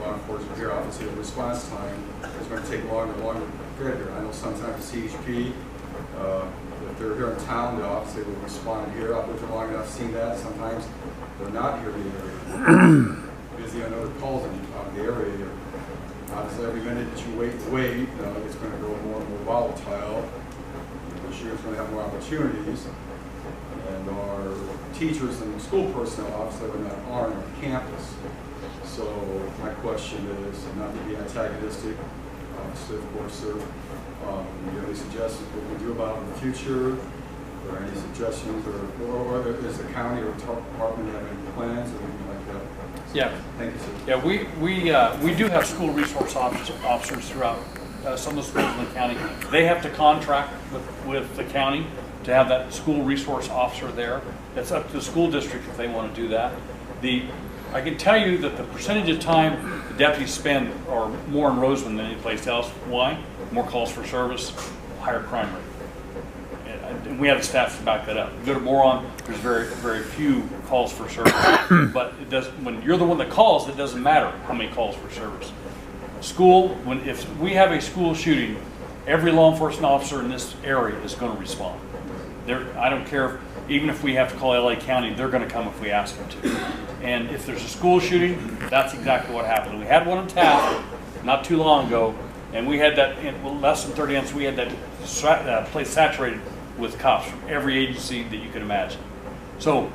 law enforcement here, obviously the response time is going to take longer and longer get here. I know sometimes the CHP, if they're here in town, they obviously will respond here. I've lived here long enough, seen that. Sometimes they're not here in the area. Busy on other calls in the area. Obviously, every minute that you wait, it's going to grow more and more volatile. The sheriff's going to have more opportunities. And our teachers and school personnel obviously are not armed on campus. So my question is, not to be antagonistic, obviously, of course, sir, do you have any suggestions what we do about it in the future? Or any suggestions, or does the county or department have any plans or anything like that? Yeah. Thank you, sir. Yeah, we do have school resource officers throughout some of the schools in the county. They have to contract with the county to have that school resource officer there. It's up to the school district if they want to do that. I can tell you that the percentage of time the deputies spend are more in Rosamond than any place else. Why? More calls for service, higher crime rate. And we have the stats to back that up. Go to Moron, there's very few calls for service. But it does, when you're the one that calls, it doesn't matter how many calls for service. School, if we have a school shooting, every law enforcement officer in this area is going to respond. I don't care, even if we have to call LA County, they're going to come if we ask them to. And if there's a school shooting, that's exactly what happened. We had one in Taft not too long ago, and we had that in less than 30 minutes. We had that place saturated with cops from every agency that you could imagine. So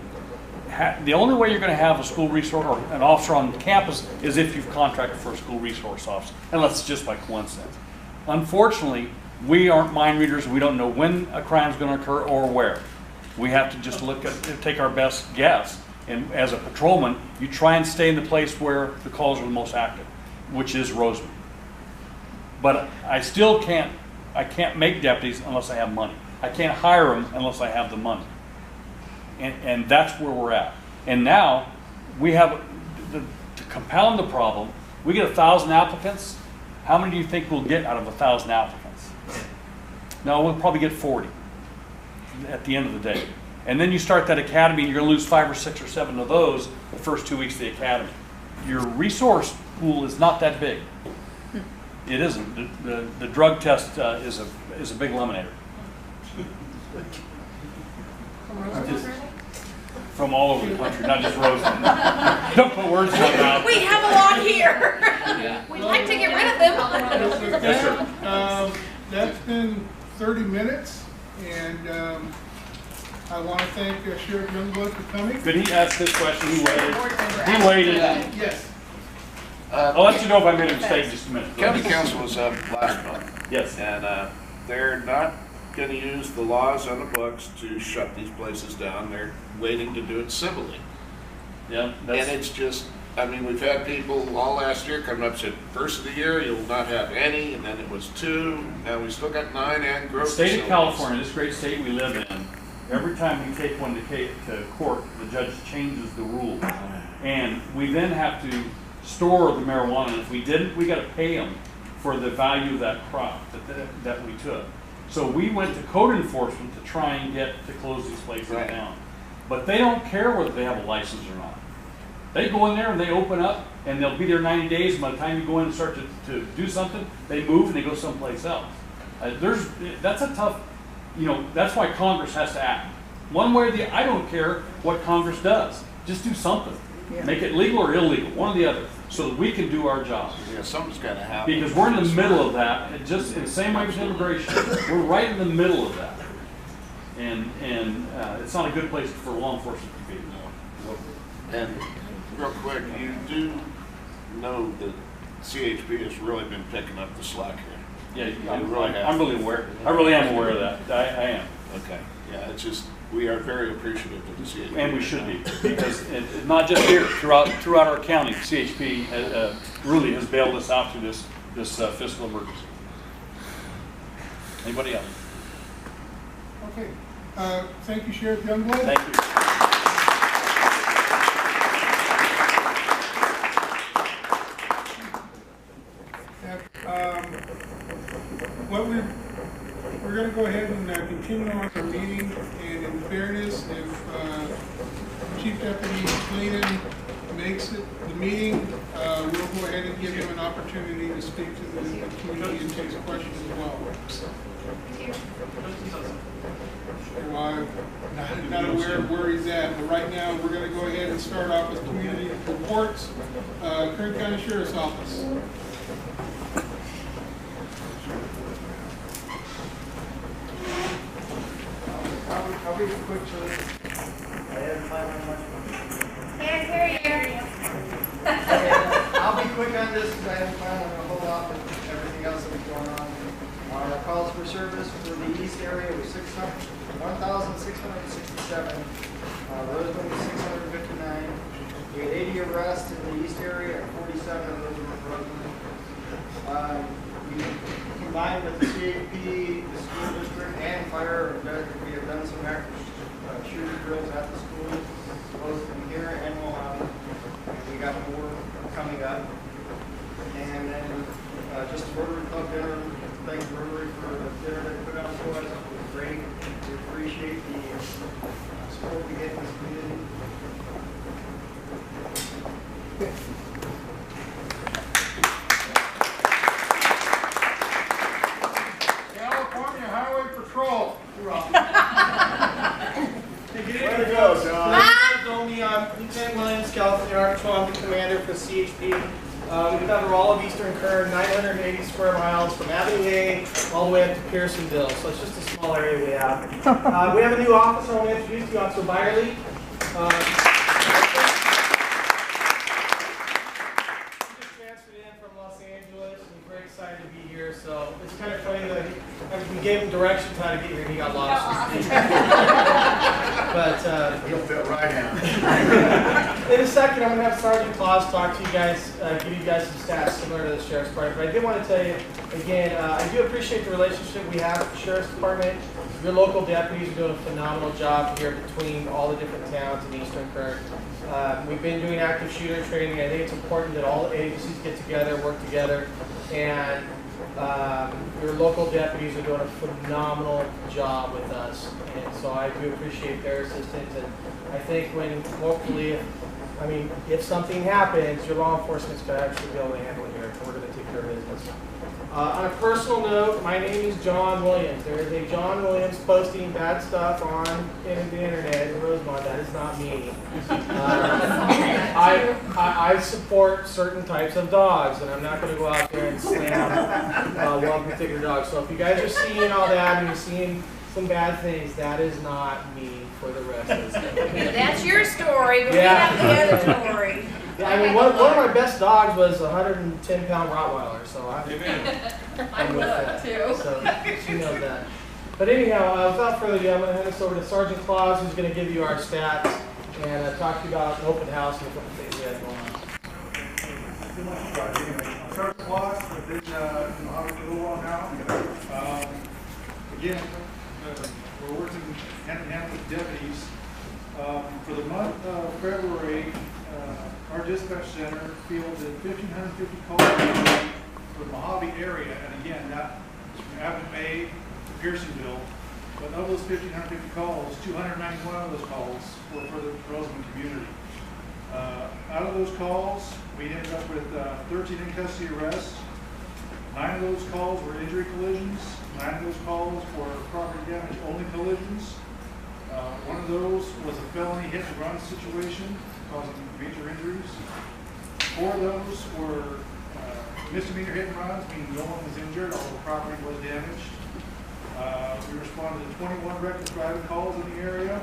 the only way you're going to have a school resource or an officer on campus is if you've contracted for a school resource officer, unless it's just by coincidence. Unfortunately, we aren't mind readers. We don't know when a crime is going to occur or where. We have to just take our best guess. And as a patrolman, you try and stay in the place where the calls are the most active, which is Rosamond. But I still can't make deputies unless I have money. I can't hire them unless I have the money. And that's where we're at. And now we have, to compound the problem, we get 1,000 applicants. How many do you think we'll get out of 1,000 applicants? No, we'll probably get 40 at the end of the day. And then you start that academy, and you're going to lose 5 or 6 or 7 of those the first 2 weeks of the academy. Your resource pool is not that big. It isn't. The drug test is a big eliminator. From all over the country, not just Rosamond. Don't put words in my mouth. We have a lot here. We'd like to get rid of them. Yes, sir. That's been 30 minutes, and I want to thank Sheriff Youngblood for coming. Could he ask this question? He waited. He waited. Yes. I'll let you know if I made a mistake in just a minute. County Council was up last month. Yes. And they're not going to use the laws on the books to shut these places down. They're waiting to do it civilly. Yeah. And it's just, I mean, we've had people all last year coming up and said, first of the year you'll not have any, and then it was 2. Now we still got 9 and growth. The state of California, this great state we live in, every time we take one to court, the judge changes the rule. And we then have to store the marijuana. And if we didn't, we got to pay them for the value of that crop that we took. So we went to code enforcement to try and get to close these places down. But they don't care whether they have a license or not. They go in there and they open up, and they'll be there 90 days. And by the time you go in and start to do something, they move and they go someplace else. That's a tough, that's why Congress has to act. One way or the other, I don't care what Congress does. Just do something. Yeah. Make it legal or illegal, one or the other, so that we can do our job. Yeah, something's got to happen. Because we're in the middle of that. And just in the same way with immigration, we're right in the middle of that. And it's not a good place for law enforcement to be. And real quick, you do know that CHP has really been picking up the slack here. Yeah, I'm really aware. I really am aware of that. I am. Okay. Yeah, it's just, we are very appreciative of the CHP. And we should be, because not just here, throughout our county, CHP really has bailed us out through this fiscal emergency. Anybody else? Okay. Thank you, Sheriff Youngblood. Thank you. We're going to go ahead and continue on our meeting, and in fairness, if Chief Deputy Clayton makes it the meeting we'll go ahead and give him an opportunity to speak to the community and take questions as well. Well, I'm not aware of where he's at, but right now we're going to go ahead and start off with community reports. Kern County Sheriff's Office. I'll be quick to this. I haven't planned on much. Can't hear you. I'll be quick on this because I haven't planned on a whole lot with everything else that was going on. Our calls for service for the east area was 1,667. Rosamond was 659. We had 80 arrests in the east area and 47 of those were in Rosamond. We combined with the CAP, the school district, and fire, we have done some active shooting drills at the school, both in here and Mojave. We got more coming up. And then just the Rotary Club dinner. Thank Rotary for the dinner they put on for us. It was great. We appreciate the support we get in this community. California Highway Patrol. You're off. Way to go, John. I'm Lieutenant Williams, California Highway Patrol. I'm the commander for CHP. We cover all of Eastern Kern, 980 square miles from Avenue A all the way up to Pearsonville. So it's just a small area we have. We have a new officer I want to introduce you, Officer Byerly. Very excited to be here, so it's kind of funny that we gave him directions how to get here and he got lost. But You'll fit right in. in a second, I'm going to have Sergeant Claus talk to you guys, give you guys some stats similar to the Sheriff's Department. But I did want to tell you, again, I do appreciate the relationship we have with the Sheriff's Department. Your local deputies are doing a phenomenal job here between all the different towns in Eastern Kern. We've been doing active shooter training. I think it's important that all the agencies get together, work together, and your local deputies are doing a phenomenal job with us. And so I do appreciate their assistance. And I think when hopefully, if something happens, your law enforcement's going to actually be able to handle it here. We're going to take care of business. On a personal note, my name is John Williams. There is a John Williams posting bad stuff on the internet in Rosamond. That is not me. I support certain types of dogs, and I'm not going to go out there and slam one particular dog. So if you guys are seeing all that and you're seeing some bad things, that is not me for the rest of the stuff. That's your story, but Yeah. we have the other story. Yeah, one of my best dogs was a 110-pound Rottweiler, so I'm with that too. So she knows that. But anyhow, without further ado, I'm going to hand this over to Sergeant Claus, who's going to give you our stats and talk to you about an open house and a couple things we have going on. Sergeant Claus, I've been Mojave for a little while now. Again, we're working hand in hand with deputies. For the month of February, our dispatch center fielded 1,550 calls for the Mojave area, and again, that is from Avenue A to Pearsonville. But of those 1,550 calls, 291 of those calls were for the Rosamond community. Out of those calls, we ended up with 13 in-custody arrests. 9 of those calls were injury collisions. 9 of those calls were property damage only collisions. One of those was a felony hit and run situation causing major injuries. 4 of those were misdemeanor hit and runs, meaning no one was injured, although property was damaged. We responded to 21 reckless driving calls in the area,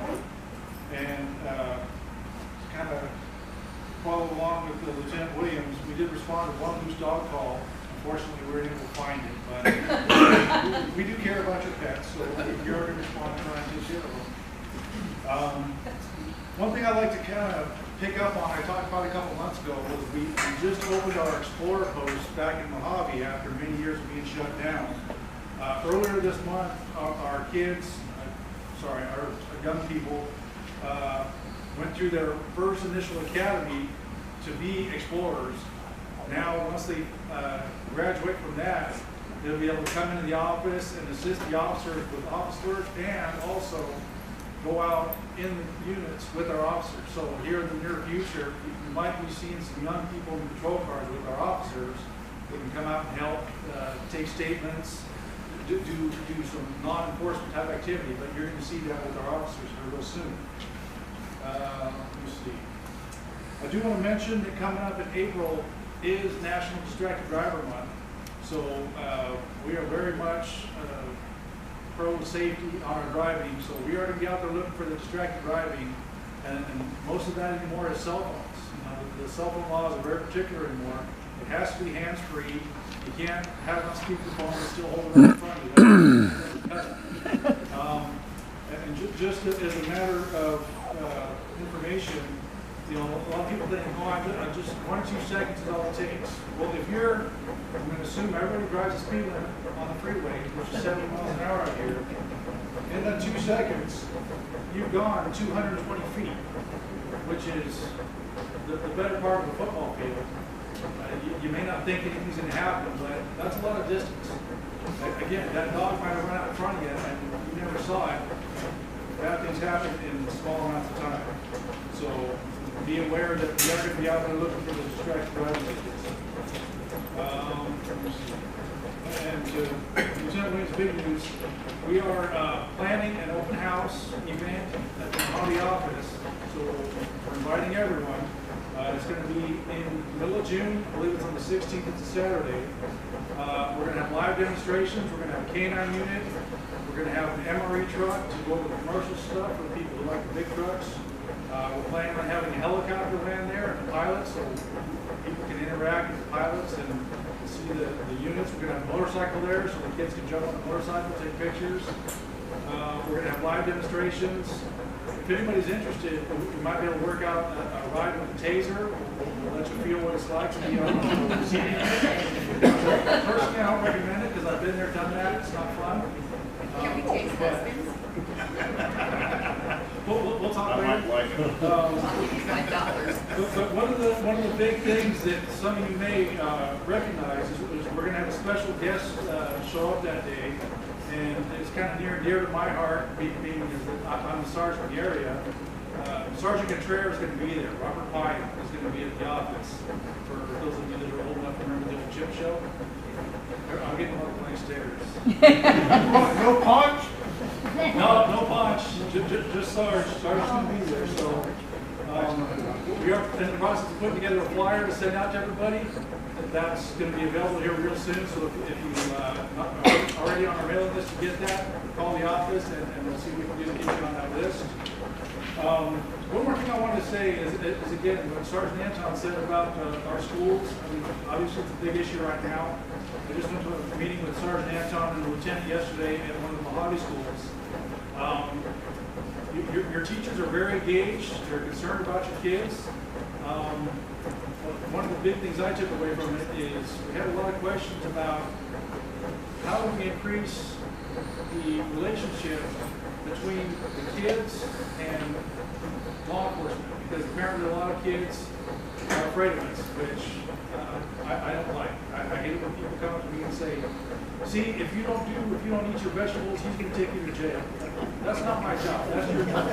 and kind of follow along with Lieutenant Williams, we did respond to one loose dog call. Unfortunately, we weren't able to find it, but we do care about your pets, so you're going to respond to try and take care of them. One thing I'd like to kind of pick up on, I talked about a couple months ago, was we just opened our Explorer post back in Mojave after many years of being shut down. Earlier this month, our kids, our young people, went through their first initial academy to be explorers. Now, once they graduate from that, they'll be able to come into the office and assist the officers with office work and also go out in the units with our officers. So here in the near future, you might be seeing some young people in patrol cars with our officers that can come out and help, take statements, do some non-enforcement type activity, but you're going to see that with our officers here real soon. Let me see. I do want to mention that coming up in April is National Distracted Driver Month. So we are very much pro safety on our driving. So we are going to be out there looking for the distracted driving, and most of that anymore is cell phones. You know, the cell phone laws are very particular anymore. It has to be hands-free. You can't have it on speakerphone and still hold it up in front of you. And just as a matter of information, you know, a lot of people think, oh, I just 1 or 2 seconds is all it takes. Well, if you're, I'm going to assume everybody drives the speed limit on the freeway, which is 70 miles an hour out here. In that 2 seconds, you've gone 220 feet, which is the better part of the football field. You may not think anything's going to happen, but that's a lot of distance. Again, that dog might have run out in front of you and you never saw it. Bad things happen in small amounts of time. So be aware that we are going to be out there looking for the distracted driving tickets. And Lieutenant Williams, big news, we are planning an open house event at the county office. So we're inviting everyone. It's going to be in the middle of June. I believe it's on the 16th. It's a Saturday. We're going to have live demonstrations. We're going to have a K9 unit. We're going to have an MRE truck to go over the commercial stuff for people who like the big trucks. We're planning on having a helicopter land there and a pilot, so people can interact with the pilots and see the units. We're going to have a motorcycle there, so the kids can jump on the motorcycle, take pictures. We're going to have live demonstrations. If anybody's interested, we might be able to work out a ride with a taser. We'll let you feel what it's like to be on the seating. Personally, I don't recommend it because I've been there, done that. It's not fun. Can we taste husbands? We'll talk later. But one of the big things that some of you may recognize is we're going to have a special guest show up that day, and it's kind of near and dear to my heart, being I'm the sergeant of the area. Sergeant Contreras is going to be there. Robert Pine is going to be at the office. For those of you that are old enough to remember the old chip show, I'm getting a lot of blank stares. No punch? No punch. Just Sarge. Sarge's going to be there. So we are in the process of putting together a flyer to send out to everybody. That's going to be available here real soon. So if you not already on our mailing list, you get that. Call the office and we'll see what we can do to get you on that list. One more thing I wanted to say is again, what Sergeant Anton said about our schools. I mean, obviously it's a big issue right now. I just went to a meeting with Sergeant Anton and the lieutenant yesterday at one of the Mojave schools. Your teachers are very engaged. They're concerned about your kids. One of the big things I took away from it is we had a lot of questions about how do we increase the relationship between the kids and law enforcement, because apparently a lot of kids are afraid of us, which I don't like. I hate it when people come up to me and say, see, if you don't eat your vegetables, he's going to take you to jail. That's not my job. That's your job.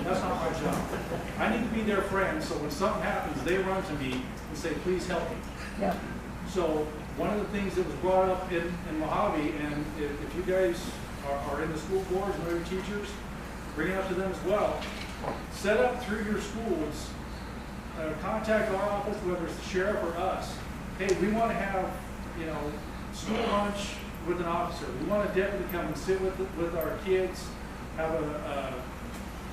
That's not my job. I need to be their friend, so when something happens, they run to me and say, please help me. Yeah. So one of the things that was brought up in Mojave, and if you guys are in the school boards and other teachers, bring it up to them as well. Set up through your schools, contact our office, whether it's the sheriff or us. Hey, we want to have, school lunch with an officer. We want a deputy come and sit with our kids, have a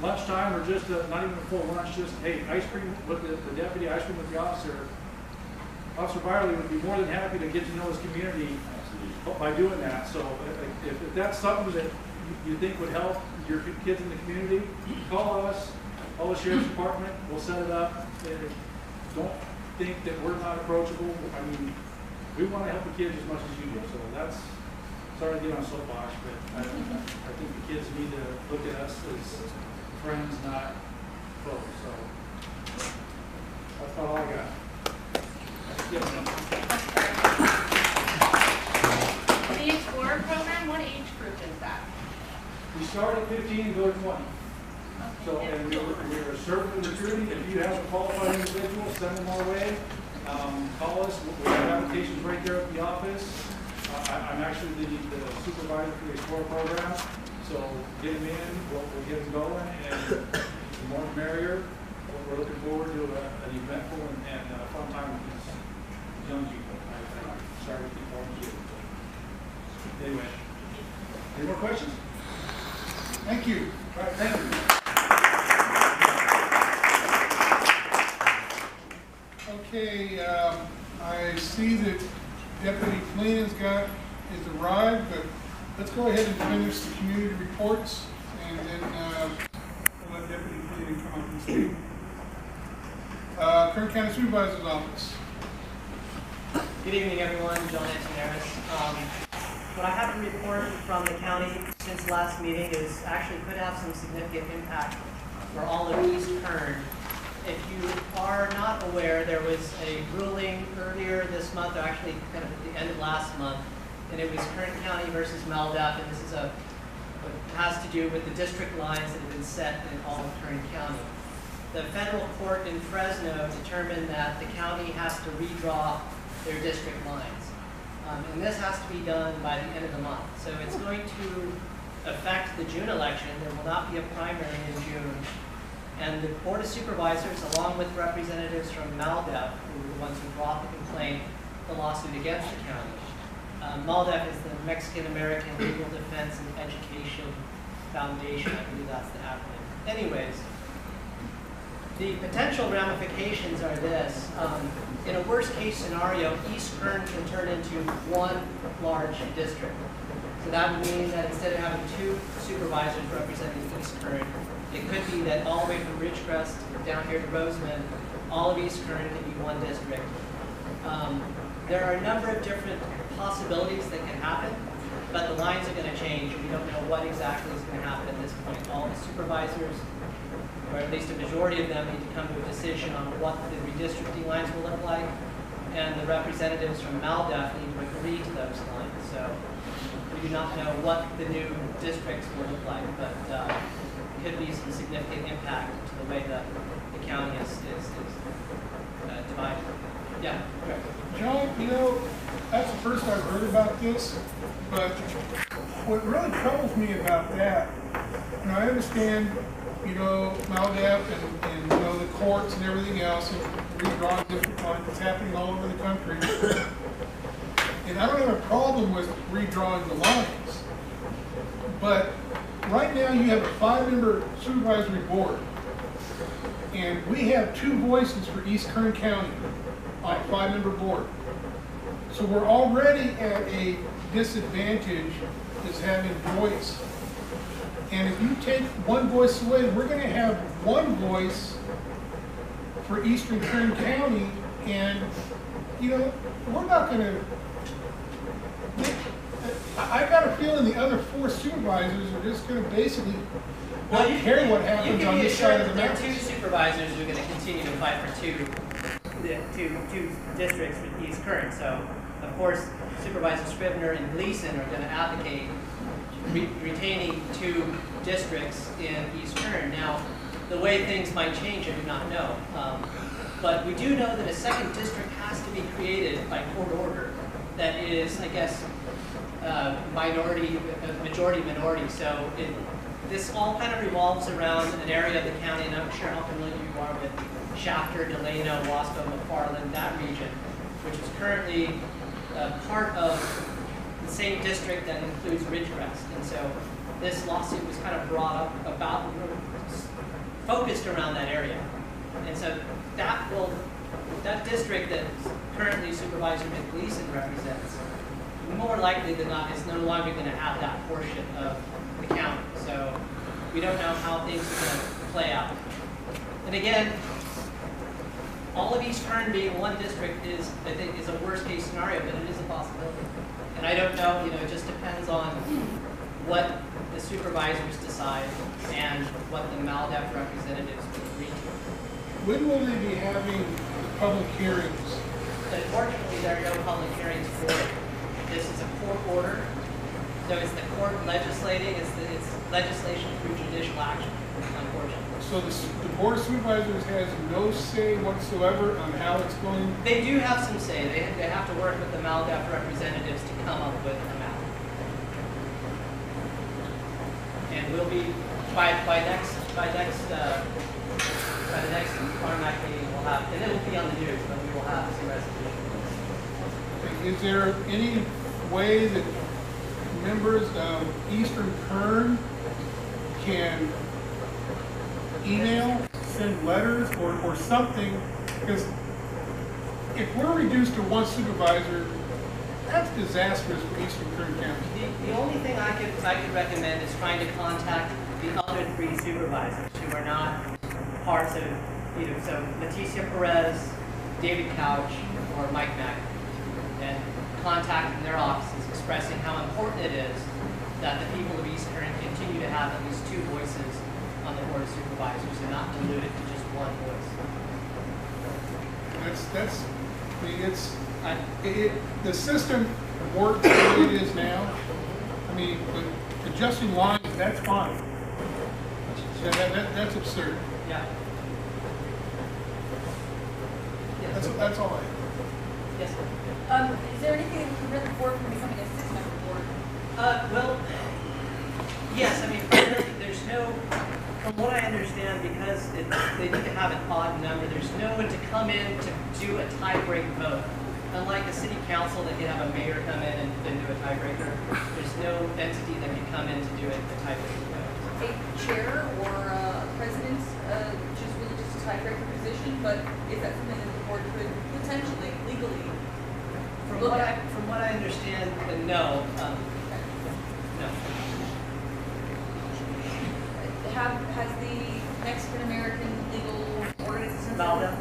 lunchtime or just not even a full lunch, just, hey, ice cream with the deputy, ice cream with the officer. Officer Byerly would be more than happy to get to know his community by doing that. So if that's something that you think would help your kids in the community, call us, call the Sheriff's Department, we'll set it up. Don't think that we're not approachable. I mean, we want to help the kids as much as you do. So that's, sorry to get on a soapbox, but I think the kids need to look at us as friends, not foes. So that's about all I got. The Explorer program, what age group is that? We start at 15 and go to 20. So, and we're serving the recruiting. If you have a qualified individual, send them our way. Call us. We have applications right there at the office. I'm actually the supervisor for the Explore program. So get them in, we'll get them going, and the more the merrier. We're looking forward to an eventful and fun time with these young people. I'm sorry to keep on you. Anyway, any more questions? Thank you. All right, thank you. Okay, I see that Deputy Flynn has arrived, but let's go ahead and finish the community reports, and then we'll let Deputy Flynn come up and speak. Kern County Supervisor's Office. Good evening, everyone. John Antoneris. What I have to report from the county since last meeting is actually could have some significant impact for all of East Kern. If you are not aware, there was a ruling earlier this month, or actually kind of at the end of last month, and it was Kern County versus Maldef, and this is what has to do with the district lines that have been set in all of Kern County. The federal court in Fresno determined that the county has to redraw their district lines. And this has to be done by the end of the month. So it's going to affect the June election. There will not be a primary in June. And the Board of Supervisors, along with representatives from Maldef, who were the ones who brought the complaint, the lawsuit against the county. Maldef is the Mexican American Legal Defense and Education Foundation. I believe that's the acronym. Anyways, the potential ramifications are this. In a worst case scenario, East Kern can turn into one large district. So that would mean that instead of having two supervisors representing East Kern, it could be that all the way from Ridgecrest down here to Rosamond, all of East Kern can be one district. There are a number of different possibilities that can happen, but the lines are going to change, and we don't know what exactly is going to happen at this point. All the supervisors, or at least a majority of them, need to come to a decision on what the redistricting lines will look like, and the representatives from Maldef need to agree to those lines. So we do not know what the new districts will look like, but could be some significant impact to the way that the county is divided. Yeah, correct. John, you know, that's the first I've heard about this, but what really troubles me about that, you know, I understand, you know, Maldef and you know, the courts and everything else and redrawing different lines. It's happening all over the country. And I don't have a problem with redrawing the lines. But right now you have a 5-member supervisory board. And we have 2 voices for East Kern County on a 5-member board. So we're already at a disadvantage as having voice. And if you take one voice away, we're going to have one voice for Eastern Kern County, and you know, we're not going to. I got a feeling the other 4 supervisors are just going to basically not care what happens on this side of the mountain. There are 2 supervisors who are going to continue to fight for two districts with East Kern. So, of course, Supervisor Scrivener and Gleason are going to advocate retaining 2 districts in East Kern. Now, the way things might change, I do not know. But we do know that a 2nd district has to be created by court order that is, I guess, majority-minority. So this all kind of revolves around an area of the county, and I'm sure how familiar you are with Shafter, Delano, Wasco, McFarland, that region, which is currently part of the same district that includes Ridgecrest. And so this lawsuit was kind of brought up about, focused around that area. And so that district that currently Supervisor Gleason represents, more likely than not, is no longer going to have that portion of the county. So we don't know how things are going to play out. And again, all of East Kern being one district is, I think, is a worst case scenario, but it is a possibility. And I don't know, you know, it just depends on what the supervisors decide and what the Maldef representatives will agree to. When will they be having public hearings? Unfortunately, there are no public hearings for it. This is a court order, So it's the court legislating, it's legislation through judicial action, unfortunately. So the Board of Supervisors has no say whatsoever on how it's going? They do have some say. They have to work with the MALDEF representatives to come up with a map. And we'll be, by the next RMAC meeting, we'll have, and it will be on the news, but we will have some resolution. Is there any way that members of Eastern Kern can email, send letters, or something? Because if we're reduced to one supervisor, that's disastrous for Eastern Kern County. The only thing I could recommend is trying to contact the other 3 supervisors who are not parts of either. So Leticia Perez, David Couch, or Mike Mack, and contacting their offices, expressing how important it is that the people of East Kern continue to have at least 2 voices on the Board of Supervisors and not dilute it to just 1 voice. The system works the way it is now. I mean, but adjusting lines, that's fine. That's absurd. Yeah. Yes. That's all I have. Yes. Is there anything that would prevent the board from becoming a 6-member board? Well, yes, I mean, there's no, from what I understand, because they need to have an odd number, there's no one to come in to do a tie-break vote. Unlike a city council that could have a mayor come in and then do a tiebreaker, there's no entity that can come in to do a tiebreaker vote. A chair or a president, just really just a tiebreaker position, but is that something that the board could potentially, legally From look at? what I understand, no. No. Has the Mexican American legal organization MALDEF?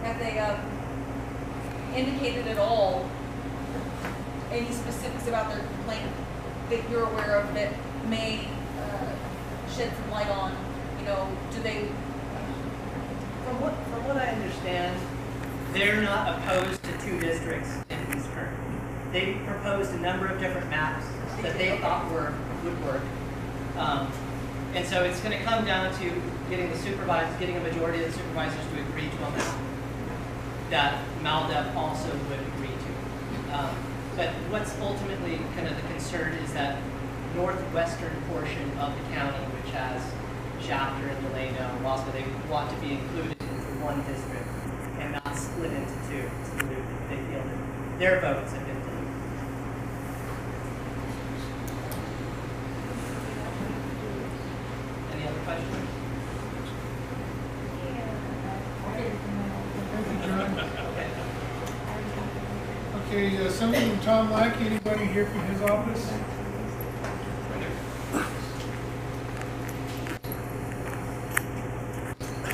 have they indicated at all any specifics about their complaint that you're aware of that may shed some light on? You know, do they? From what I understand, they're not opposed to 2 districts in East Kern. They proposed a number of different maps that they thought would work. And so it's going to come down to getting a majority of the supervisors to agree to a map that MALDEF also would agree to. But what's ultimately kind of the concern is that northwestern portion of the county, which has Shafter and Delano and Wasco, they want to be included into 1 district and not split into 2. So they feel that their votes have been diluted. Any other questions? Thank you, John. Okay, somebody from Tom Lackey, anybody here from his office?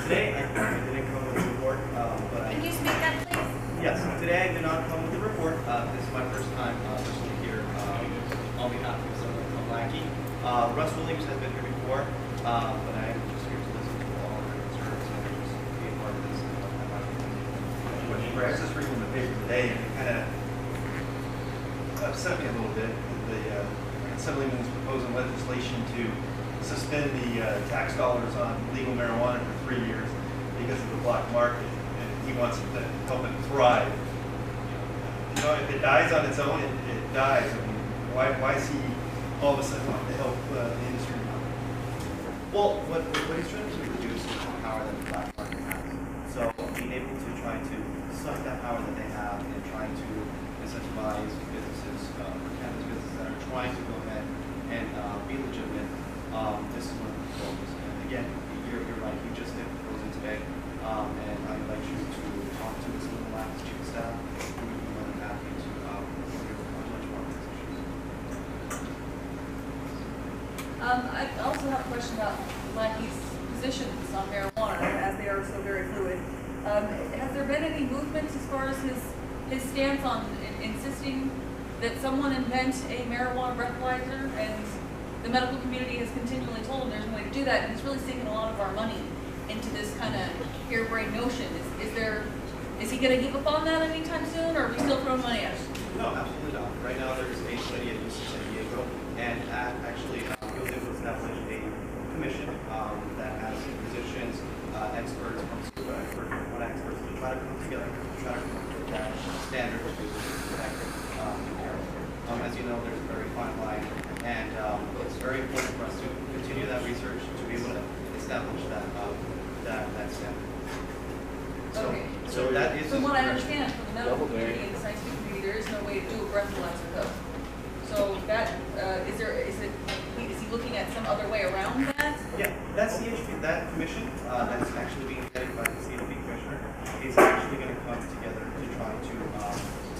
Today, I didn't come with a report, but Can you speak up, please? yes, today I did not come with a report. This is my first time personally here on behalf of someone from Lackey. Russ Williams has been here before, but I am just here to listen to all of their concerns and just be a part of this. I was just reading the paper today and it kind of upset me a little bit. The Assemblyman is proposing legislation to suspend the tax dollars on legal marijuana for 3 years because of the black market, and he wants it to help it thrive. You know, if it dies on its own, it dies. I mean, why is he all of a sudden wanting to help the industry? Well, what he's trying to do is reduce the power that the black market has. So being able to try to suck that power that they have and trying to incentivize businesses, cannabis businesses that are trying to go ahead and be legitimate. This is one of the proposals. And again, you're right, you just did propose it today. And I'd like you to talk to the Civil Labs Chief of Staff. We would be more than happy to hear much more on these issues. I also have a question about Lackey's positions on marijuana, as they are so very fluid. Has there been any movement as far as his stance on insisting that someone invent a marijuana breathalyzer? And the medical community has continually told him there's no way to do that, and he's really sinking a lot of our money into this kind of harebrained notion. Is he going to give up on that anytime soon, or are we still throwing money at him? No, absolutely not. Right now, there's a study at UC San Diego, and actually, it was able to establish a commission that has physicians, experts, pharmaceutical experts, what experts to try to come together, to try to come up with that standard to protect care. As you know, there's a very fine line, and it's very important for us to continue that research to be able to establish that standard. Okay. So that is. From what I understand, from the medical community and the scientific community, there is no way to do a breathalyzer though. So that, is he looking at some other way around that? Yeah, that's CHP, that commission, that's actually being headed by the CHP commissioner, is actually going to come together to try to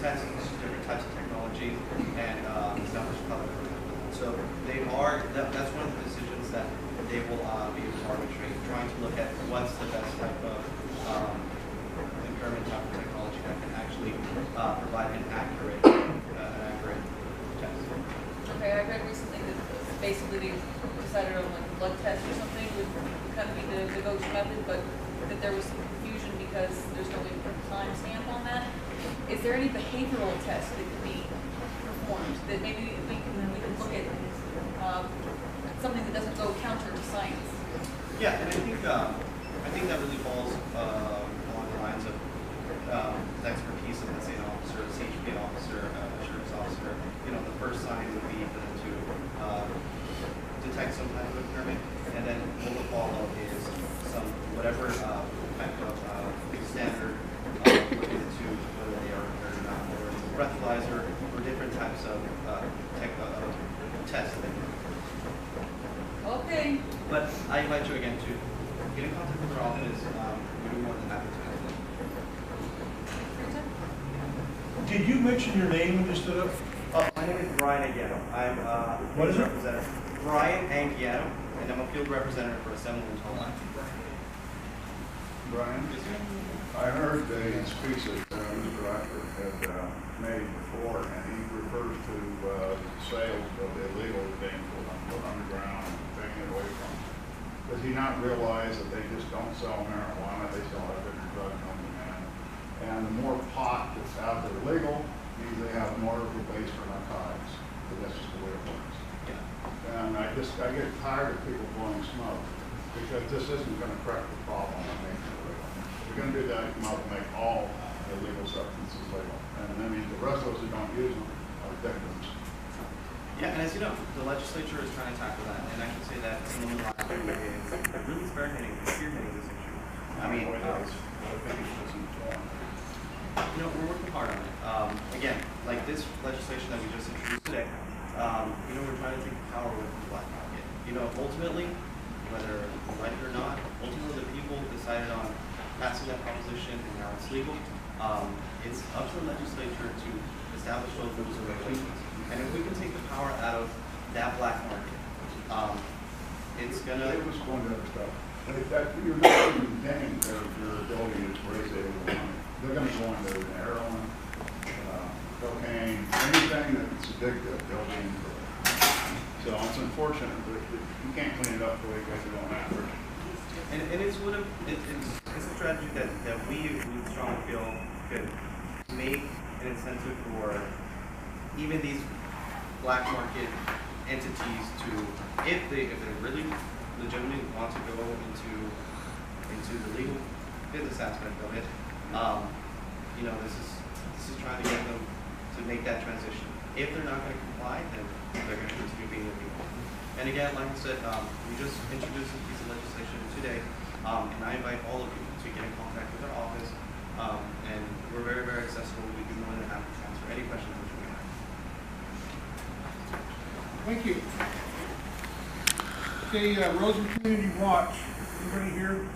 test different types of technologies and establish public protocol. So they are, that's one of the decisions that they will be able to arbitrate, trying to look at what's the best type of impairment type of technology that can actually provide an accurate test. Okay, I read recently that basically they decided on like a blood test or something would kind of be the go-to method, but that there was some confusion because there's no time stamp on that. Is there any behavioral test that could be performed that maybe we can look at something that doesn't go counter to science? Yeah, and I think that really falls along the lines of the expertise of, let's say, an officer, a CHP officer, a sheriff's officer. You know, the first sign would be for them to detect some type of impairment, and then what will follow is some whatever type of standard looking into whether they are impaired or not, whether it's a breathalyzer or different types of tests. Okay. But I invite you again to get in contact with our office. We'd be more than happy to help you. Did you mention your name when you stood up? My name is Brian Anguiano. I'm What is it? representative. Brian Anguiano, and I'm a field representative for Assembly and Toll. Brian, I heard the speech that Mr. Rackford had made before, and he refers to sales of illegal being put underground and taking it away from them. Does he not realize that they just don't sell marijuana, they sell a different drug coming in? And the more pot that's out there legal, means they have more of a base for narcotics. But that's just the way it works. Yeah. And I get tired of people blowing smoke, because this isn't gonna correct the problem of making it legal. If you're gonna do that, you might make all illegal substances legal. And that means the rest of us who don't use them are victims. Yeah, and as you know, the legislature is trying to tackle that, and I should say that someone last year is really spearheading this issue. I mean, you know, we're working hard on it. Again, like this legislation that we just introduced today, you know, we're trying to take the power away from the black market. You know, ultimately, whether you like it or not, ultimately the people decided on passing that proposition and now it's legal. It's up to the legislature to establish those rules and regulations. And if we can take the power out of that black market, it's gonna. It was going to other stuff. You're not even paying your ability to raise illegal money. They're going to go into heroin, cocaine, anything that's addictive, they'll be into it. So it's unfortunate, but you can't clean it up the way you guys are going after it. And it's a strategy that we strongly feel could make an incentive for even these black market entities to, if they really legitimately want to go into the legal business aspect of it, you know, this is trying to get them to make that transition. If they're not going to comply, then they're going to continue being illegal. And again, like I said, we just introduced this piece of legislation today, and I invite all of you to get in contact with our office, and we're very, very accessible. We'd be more than happy to answer any questions that you may have. Thank you. Okay, Rosamond Community Watch, anybody here?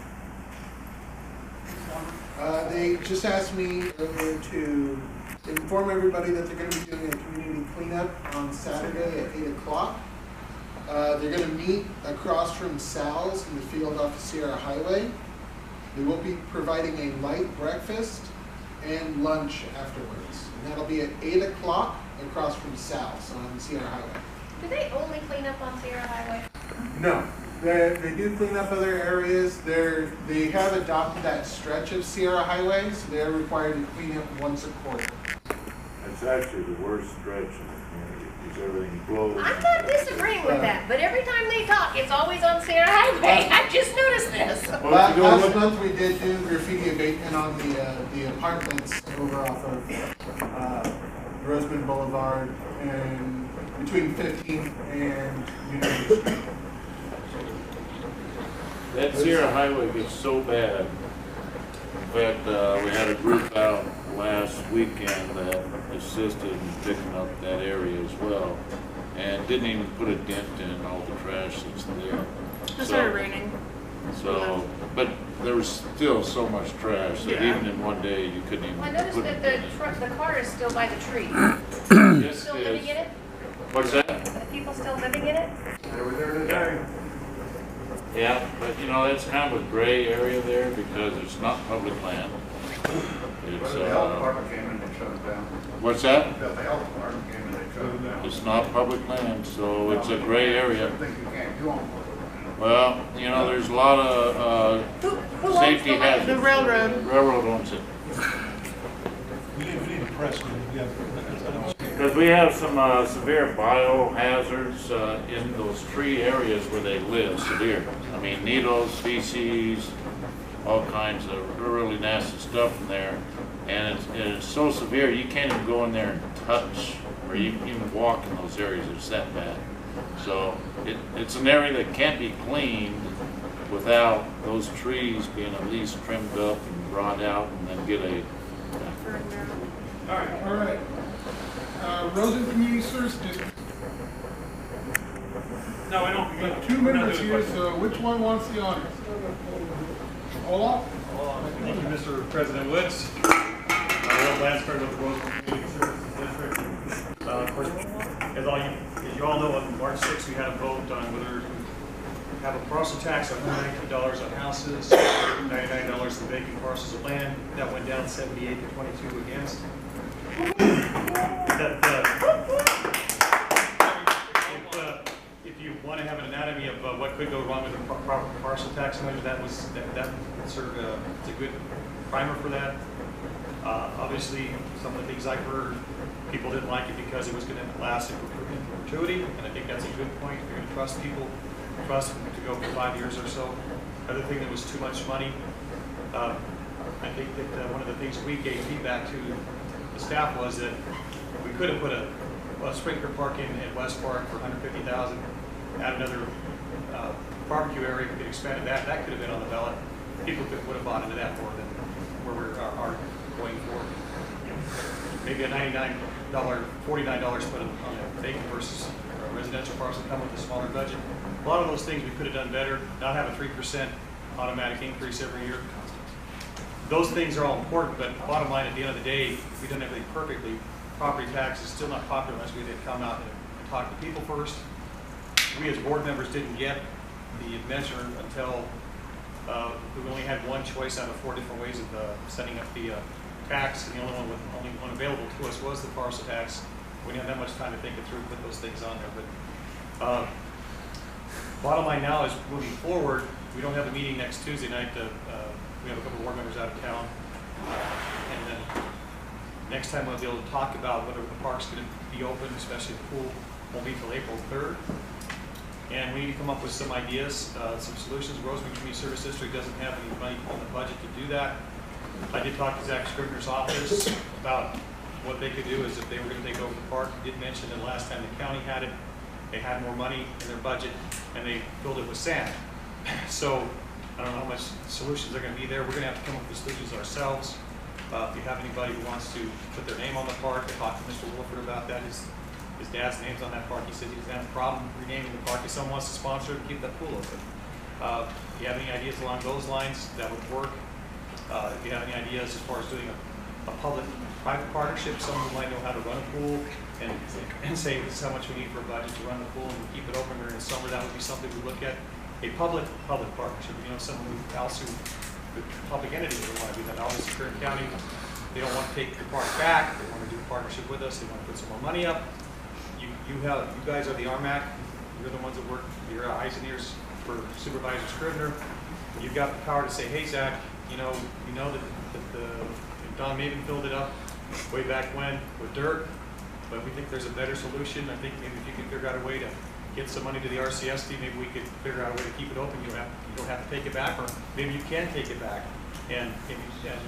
They just asked me earlier to inform everybody that they're going to be doing a community cleanup on Saturday at 8 o'clock. They're going to meet across from Sal's in the field off the Sierra Highway. They will be providing a light breakfast and lunch afterwards. And that'll be at 8 o'clock across from Sal's on Sierra Highway. Do they only clean up on Sierra Highway? No, they do clean up other areas. They have adopted that stretch of Sierra Highway, so they're required to clean it once a quarter. Have It's actually the worst stretch in the community, because everything blows. I'm not disagreeing with that, but every time they talk, it's always on Sierra Highway. I just noticed this. Last month we did do graffiti abatement on the apartments over off of Rosamond Boulevard and between 15th and Union Street. That Sierra Highway gets so bad. In fact, we had a group out last weekend that assisted in picking up that area as well, and didn't even put a dent in all the trash that's there. It started raining. So, but there was still so much trash that even in one day you couldn't even I noticed put a that dent in it. the car is still by the tree. Yes, Still it living is. in it? What's that? Are people still living in it? They were there today. Yeah, but you know, that's kind of a gray area there because it's not public land. It's, The health department came in and shut it down. what's that? The health department came in and shut it down. It's not public land, so it's a gray area. I think you can't do on public land. Well, you know, there's a lot of Who owns safety the land? hazards. The railroad. Railroad owns it. We need a press, Because we have some severe biohazards in those tree areas where they live, severe. I mean, needles, feces, all kinds of really nasty stuff in there. And it's so severe, you can't even go in there and touch or even walk in those areas. It's that bad. So it's an area that can't be cleaned without those trees being at least trimmed up and brought out and then get a... All right. Rosen Community Service District. No, I don't. We got 2 members here, so which one wants the honors? Olaf? Thank you, Mr. President Woods. Will Lansford with the Rosamond Community Services District. Of course, as you all know, on March 6th, we had a vote on whether to have a parcel tax of $119 on houses, $99 for vacant parcels of land. That went down 78 to 22 against. If you want to have an anatomy of what could go wrong with the proper parcel tax measure, that served it's a good primer for that. Obviously, some of the things I've heard, people didn't like it because it was going to last in perpetuity, and I think that's a good point. If you're going to trust people, trust them to go for 5 years or so. Other thing that was too much money. I think that one of the things we gave feedback to the staff was that we could have put a sprinkler park in at West Park for $150,000, add another barbecue area, we could expand that. That could have been on the ballot. People would have bought into that more than where we are going for. Maybe a $49 put on a vacant versus a residential parcel come with a smaller budget. A lot of those things we could have done better. Not have a 3% automatic increase every year. Those things are all important, but bottom line, at the end of the day, if we've done everything perfectly, property tax is still not popular unless we did come out and talk to people first. We as board members didn't get the measure until we only had one choice out of 4 different ways of setting up the tax, and the only one available to us was the parcel tax. We didn't have that much time to think it through, put those things on there. But bottom line now is moving forward. We don't have a meeting next Tuesday night. We have a couple of board members out of town, and then next time we'll be able to talk about whether the park's going to be open, especially the pool won't be until April 3rd. And we need to come up with some ideas, some solutions. Rosamond Community Service District doesn't have any money in the budget to do that. I did talk to Zach Scribner's office about what they could do is if they were going to take over the park. He did mention that last time the county had it, they had more money in their budget and they filled it with sand. So I don't know how much solutions are going to be there. We're going to have to come up with solutions ourselves. If you have anybody who wants to put their name on the park, I talked to Mr. Wolford about that. His dad's name's on that park. He said he doesn't have a problem renaming the park. If someone wants to sponsor it, keep that pool open. If you have any ideas along those lines, that would work. If you have any ideas as far as doing a public-private partnership, someone who might know how to run a pool and say this is how much we need for a budget to run the pool and keep it open during the summer, that would be something we look at. A public-public partnership. You know, someone else who, the public entity would want to do that. Obviously, Kern County, they don't want to take the park back. They want to do a partnership with us. They want to put some more money up. You guys are the RMAC. You're the ones that work. You're eyes and ears for Supervisor Scribner. You've got the power to say, hey, Zach, you know that Don Maven filled it up. way back when with dirt, but we think there's a better solution. I think maybe if you can figure out a way to get some money to the RCSD, maybe we could figure out a way to keep it open. You don't have to take it back, or maybe you can take it back and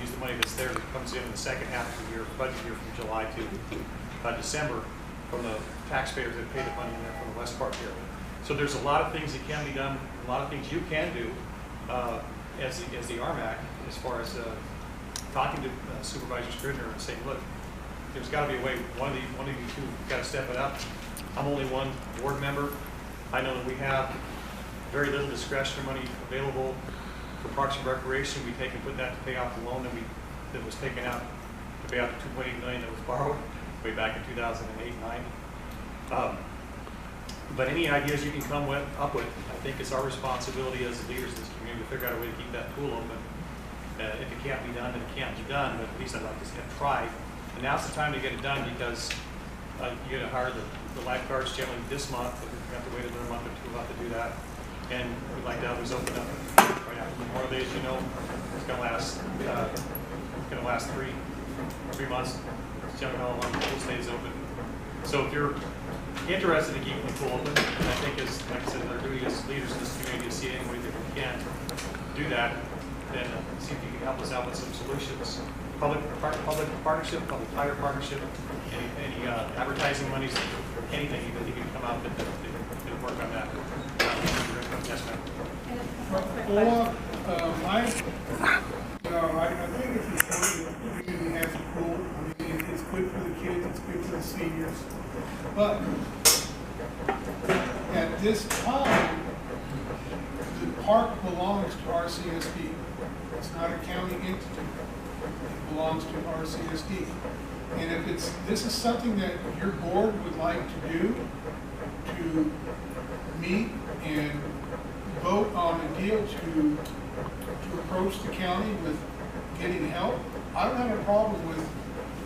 use the money that's there that comes in the second half of the year, budget year from July to December, from the taxpayers that pay the money in there from the West Park area. So there's a lot of things that can be done, a lot of things you can do as the RMAC, as far as talking to Supervisor Scrivener and saying, look, there's got to be a way. One of you two got to step it up. I'm only one board member. I know that we have very little discretionary money available for Parks and Recreation. We take and put that to pay off the loan that was taken out to pay off the $2.8 million that was borrowed way back in 2008-9. But any ideas you can come up with, I think it's our responsibility as the leaders of this community to figure out a way to keep that pool open. If it can't be done, then it can't be done. But at least I'd like to see it tried. And now's the time to get it done, because you got to hire the lifeguards generally this month, but we have to wait another month or two about to do that. And we'd like to always open up right after Memorial Day, as you know. It's going to last 3 months. It's generally how long the pool stays open. So if you're interested in keeping the pool open, and I think, as like I said, our duty as leaders in this community to see any way that we can do that, then see if you can help us out with some solutions. Public-private partnership, public-private partnership, any advertising monies, anything that you can come out that work on that. Yes, ma'am. Well, I think it's important that the community has a pool. I mean, it's good for the kids, it's good for the seniors. But at this time, the park belongs to RCSD. It's not a county entity. It belongs to RCSD. And if this is something that your board would like to do, to meet and vote on a deal to approach the county with getting help, I don't have a problem with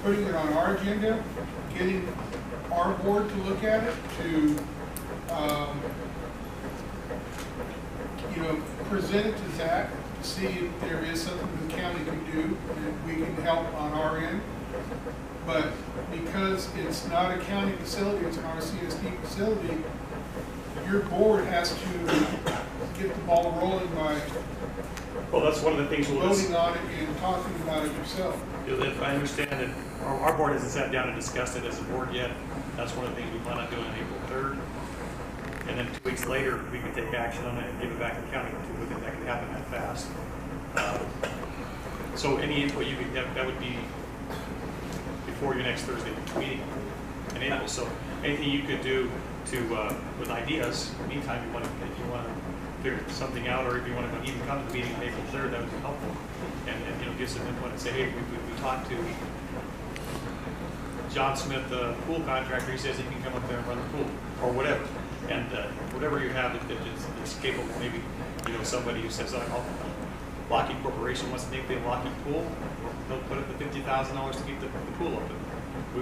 putting it on our agenda, getting our board to look at it, to present it to Zach, to see if there is something the county can do that we can help on our end. But because it's not a county facility, it's an RCSD facility, your board has to get the ball rolling by that's one of the things voting on it and talking about it yourself. I understand that our board hasn't sat down and discussed it as a board yet. That's one of the things we plan on doing on April 3rd. And then 2 weeks later, we can take action on it and give it back to the county. We think that can happen that fast. So any input you could get, that would be before your next Thursday meeting in April. So anything you could do to with ideas. In the meantime, if you want to figure something out, or if you want to even come to the meeting on April 3rd, that would be helpful. And give some input and say, hey, we talked to John Smith, the pool contractor. He says he can come up there and run the pool, or whatever. And whatever you have that is capable, maybe somebody who says, oh, Lockheed Corporation wants to make the Lockheed pool, they'll put up the $50,000 to keep the pool open. We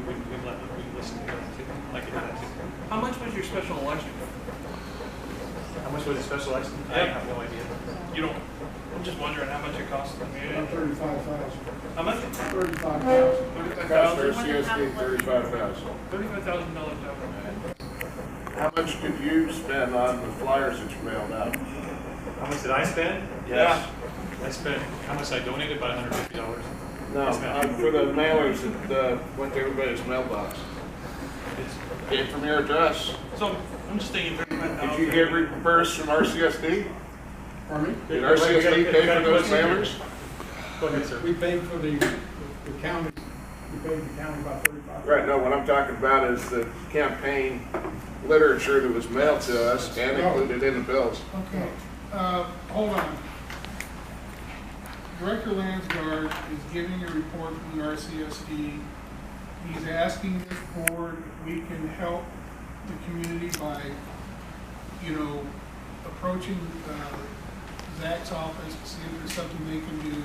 listen to that too. Like to do that too. How much was your special election? How much was the special election? I have no idea. You don't. I'm just wondering how much it costs the community. About 35,000. How much? 35,000. CSD, $35,000. $35,000. How much did you spend on the flyers that you mailed out? How much did I spend? Yes. I spent, how much I donated? About $150. No, for the mailers that went to everybody's mailbox. It came from your address. So I'm just thinking, did you get reimbursed from RCSD? Pardon me? Did RCSD pay for those mailers? Go ahead, sir. We paid for the county. We paid the county about $35,000. Right. No, what I'm talking about is the campaign literature that was mailed to us and included in the bills. Okay. Hold on. Director Lansgard is giving a report from the RCSD. He's asking this board if we can help the community by, approaching Zach's office to see if there's something they can do.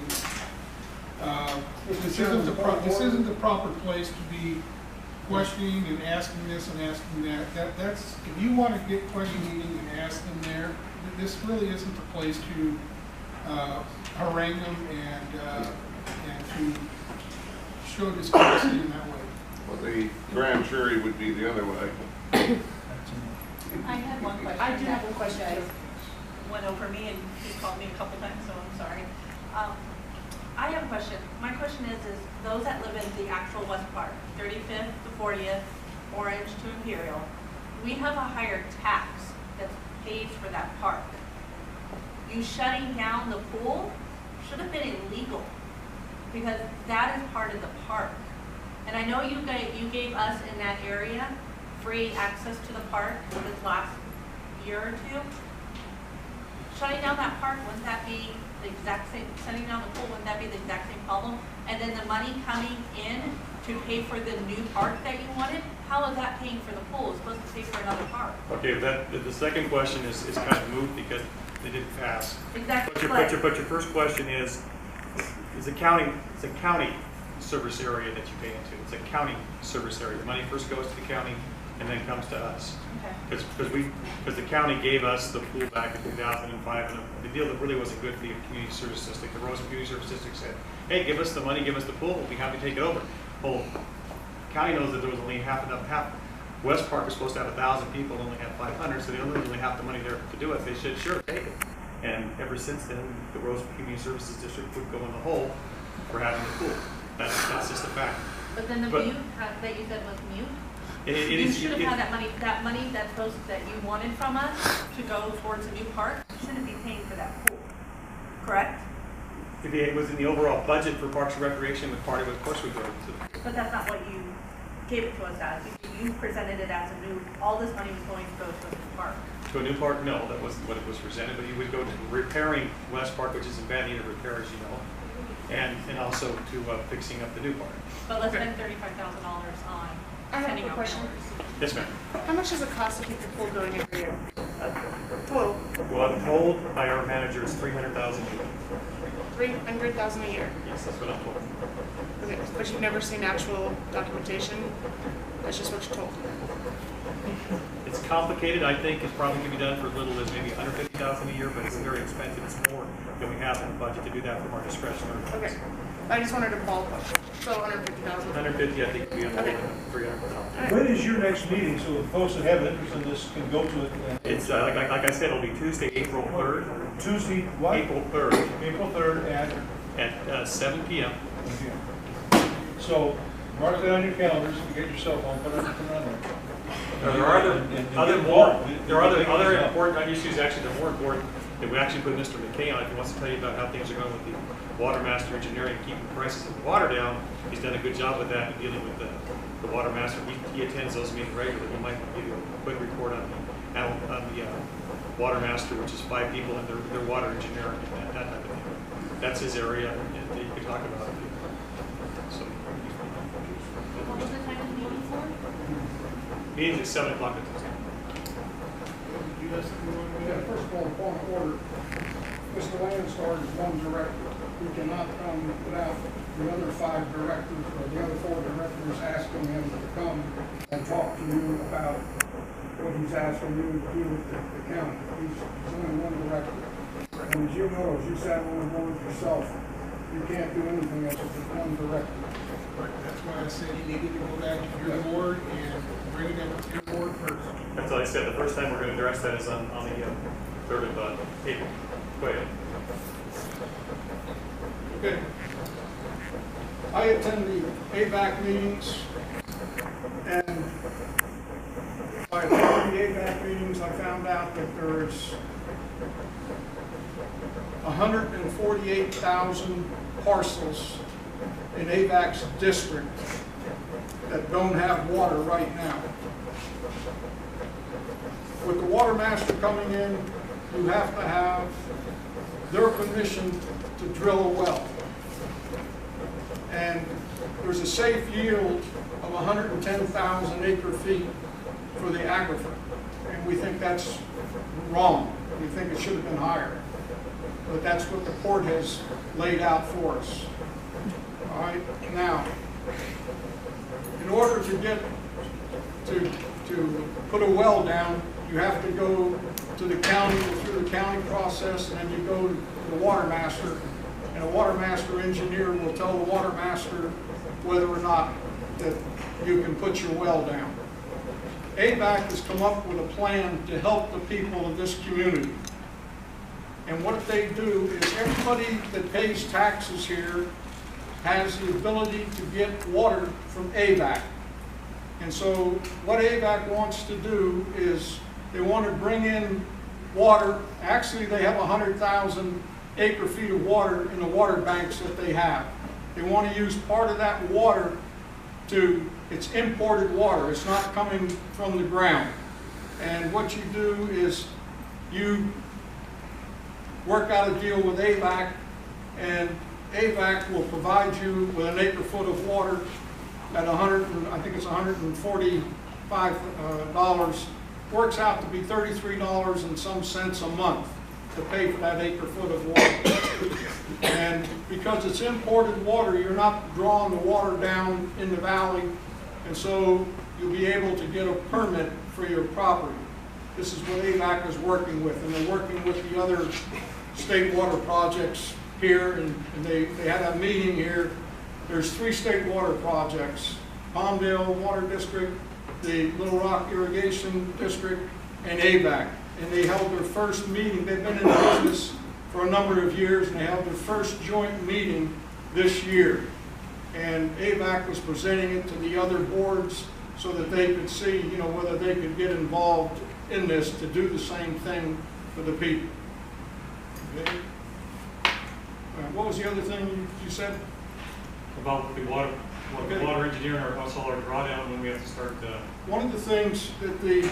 This isn't the proper place to be questioning and asking this and asking that. That's if you want to get question meeting and ask them there. This really isn't the place to harangue them and to showed his courtesy in that way. Well, the grand jury would be the other way. I had one question. I do have one question. You guys went over me and he called me a couple times, so I'm sorry. I have a question. My question is those that live in the actual West Park, 35th to 40th, Orange to Imperial, we have a higher tax that's paid for that park. You shutting down the pool should have been illegal because that is part of the park. And I know you gave us in that area free access to the park this last year or two. Shutting down that park, wouldn't that be the exact same, shutting down the pool, wouldn't that be the exact same problem? And then the money coming in to pay for the new park that you wanted, how is that paying for the pool? It's supposed to pay for another park. Okay, the second question is kind of moot because they didn't pass. Exactly. But your first question is a county service area that you pay into. It's a county service area. The money first goes to the county and then comes to us. Okay. Because the county gave us the pool back in 2005, and the deal that really wasn't good for the community service district. The Rosamond Community Service District said, "Hey, give us the money, give us the pool. We'll be happy to take it over." Well, the county knows that there was only half. West Park was supposed to have 1,000 people, only had 500, so they only half the money there to do it. They said, "Sure, take it." And ever since then, the Rosamond Community Services District would go in the hole for having the pool. That's just a fact. But then the mute that you said was mute. You should have had that money that you wanted from us to go towards a new park. You shouldn't be paying for that pool, correct? If it was in the overall budget for Parks and Recreation, the party would, of course, would go to. But that's not what you gave it to us as. You presented it as a new. All this money was going to go to a new park. To a new park? No, that wasn't what it was presented. But you would go to repairing West Park, which is in bad need of repair, as you know, and also to fixing up the new park. But let's spend $35,000 on. I have a question. Yes, ma'am. How much does it cost to keep the pool going every year? Total. Well, I'm told by our manager it's $300,000 a year. $300,000 a year. Yes, that's what I'm told. Okay, but you've never seen actual documentation? That's just what you're told. It's complicated. I think it's probably can be done for as little as maybe $150,000 a year, but it's very expensive. It's more than we have in the budget to do that from our discretionary funds. Okay. I just wanted to ballpark. So 150,000. 150, I think, would be under 300,000. When is your next meeting, so the folks that have interest in this can go to it? It's, like I said, it'll be Tuesday, April 3rd. Tuesday, what? April 3rd. April 3rd at 7 p.m. So, mark that on your calendars, if you get your cell phone, put it on there. There are other important issues, actually, they're more important, that we actually put Mr. McKay on, if he wants to tell you about how things are going with the Water Master Engineering, keeping prices of the water down. He's done a good job with that, and dealing with the Water Master. He attends those meetings regularly. He might give you a quick report on the Water Master, which is 5 people, and their water engineering, and that type of thing. That's his area, and you can talk about it. So, What was the time of the meeting for? meeting's at 7 o'clock. You guys, we got first of all, point of order. Mr. Landstar is one director. We cannot come without the other 5 directors or the other 4 directors asking him to come and talk to you about what he's asked from you to do with the county. He's only one director. And as you know, as you sat on the board yourself, you can't do anything as just one director. That's why I said you needed to go back to your board and bring it up to your board first. That's all I said. The first time we're going to address that is on the 3rd of April. Go ahead. Okay. I attend the AVAC meetings, and by attending the AVAC meetings, I found out that there's 148,000 parcels in AVAC's district that don't have water right now. With the water master coming in, you have to have their permission to drill a well. And there's a safe yield of 110,000 acre feet for the aquifer. And we think that's wrong. We think it should have been higher. But that's what the court has laid out for us. All right, now, in order to get to put a well down, you have to go to the county, through the county process, and then you go to the water master, and a water master engineer will tell the water master whether or not that you can put your well down. ABAC has come up with a plan to help the people of this community. And what they do is everybody that pays taxes here has the ability to get water from ABAC. And so what ABAC wants to do is they want to bring in water. Actually, they have 100,000 acre feet of water in the water banks that they have. They want to use part of that water to, it's imported water. It's not coming from the ground. And what you do is you work out a deal with ABAC, and ABAC will provide you with an acre foot of water at I think it's $145. Works out to be $33 and some cents a month to pay for that acre foot of water. And because it's imported water, you're not drawing the water down in the valley, and so you'll be able to get a permit for your property. This is what ABAC is working with, and they're working with the other state water projects here, and they had a meeting here. There's 3 state water projects: Palmdale Water District, the Little Rock Irrigation District, and ABAC. And they held their first meeting. They've been in business for a number of years, and they held their first joint meeting this year. And ABAC was presenting it to the other boards so that they could see, you know, whether they could get involved in this to do the same thing for the people. Okay. What was the other thing you said? About the water, Okay. the water engineering or household or drawdown when we have to start the... One of the things that the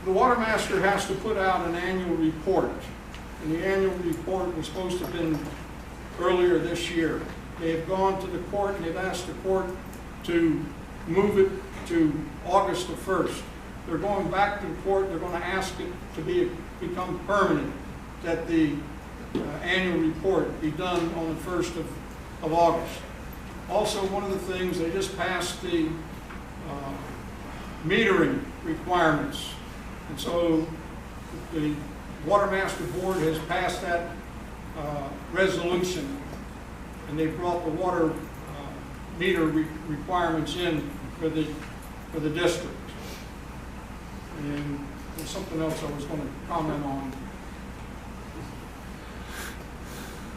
water master has to put out an annual report. And the annual report was supposed to have been earlier this year. They have gone to the court and they've asked the court to move it to August the 1st. They're going back to the court. They're going to ask it to become permanent, that the annual report be done on the 1st of August. Also, one of the things, they just passed the metering requirements. And so the Water Master Board has passed that resolution, and they brought the water meter requirements in for the district. And there's something else I was going to comment on.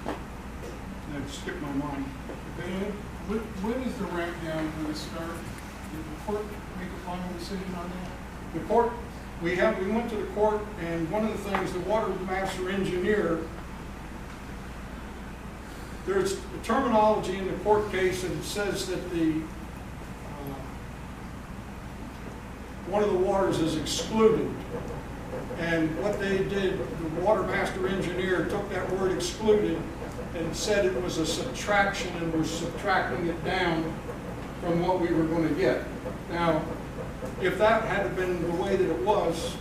That skipped my mind. Okay. When is the ramp down going to start? Did the court make a final decision on that? The court, we went to the court, and one of the things, the water master engineer, there's a terminology in the court case that says that one of the waters is excluded. And what they did, the water master engineer took that word excluded and said it was a subtraction, and we're subtracting it down from what we were going to get. Now, if that had been the way that it was,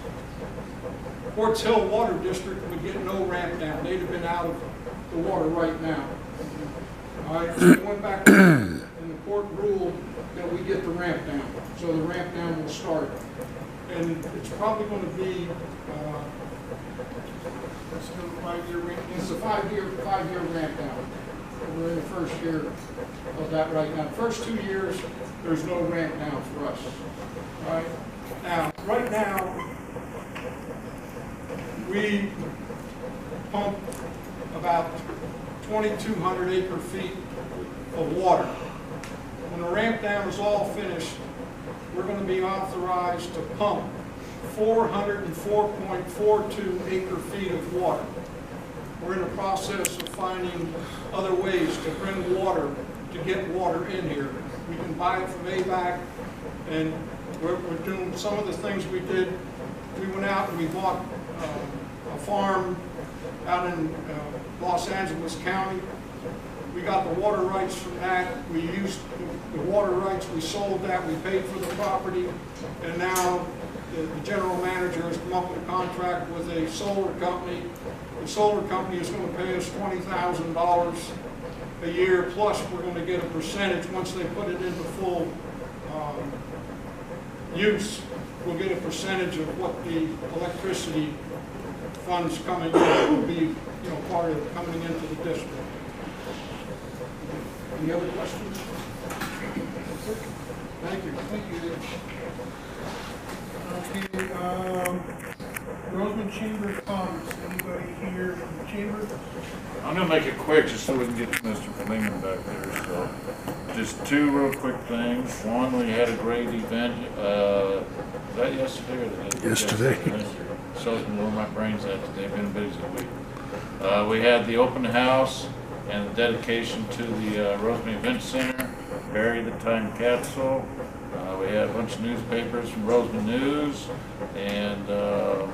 Quartz Hill Water District would get no ramp down. They'd have been out of the water right now. All right, so we went back and the court ruled that we get the ramp down. So the ramp down will start. And it's probably going to be it's a 5-year ramp. It's a five-year ramp down. We're in the first year of that right now. The first 2 years, there's no ramp down for us. All right. Now, right now, we pump about 2,200 acre feet of water. When the ramp dam is all finished, we're going to be authorized to pump 404.42 acre feet of water. We're in the process of finding other ways to bring water, to get water in here. We can buy it from ABAC, and we're doing some of the things we did. We went out and we bought a farm out in Los Angeles County. We got the water rights from that. We used the water rights. We sold that. We paid for the property. And now the general manager has come up with a contract with a solar company. The solar company is going to pay us $20,000 a year, plus we're going to get a percentage once they put it into full use. We'll get a percentage of what the electricity funds coming in will be, part of coming into the district. Any other questions? Thank you. Thank you. Okay, Rosamond Chamber of Commerce, anybody here from the chamber? I'm gonna make it quick just so we can get Mr. Lehman back there, so. Just two real quick things. One, we had a great event, was that yesterday or the day? Yesterday. Shows me where my brain's at today, been a busy week. We had the open house and the dedication to the Rosamond Event Center, buried the time capsule. We had a bunch of newspapers from Rosamond News and the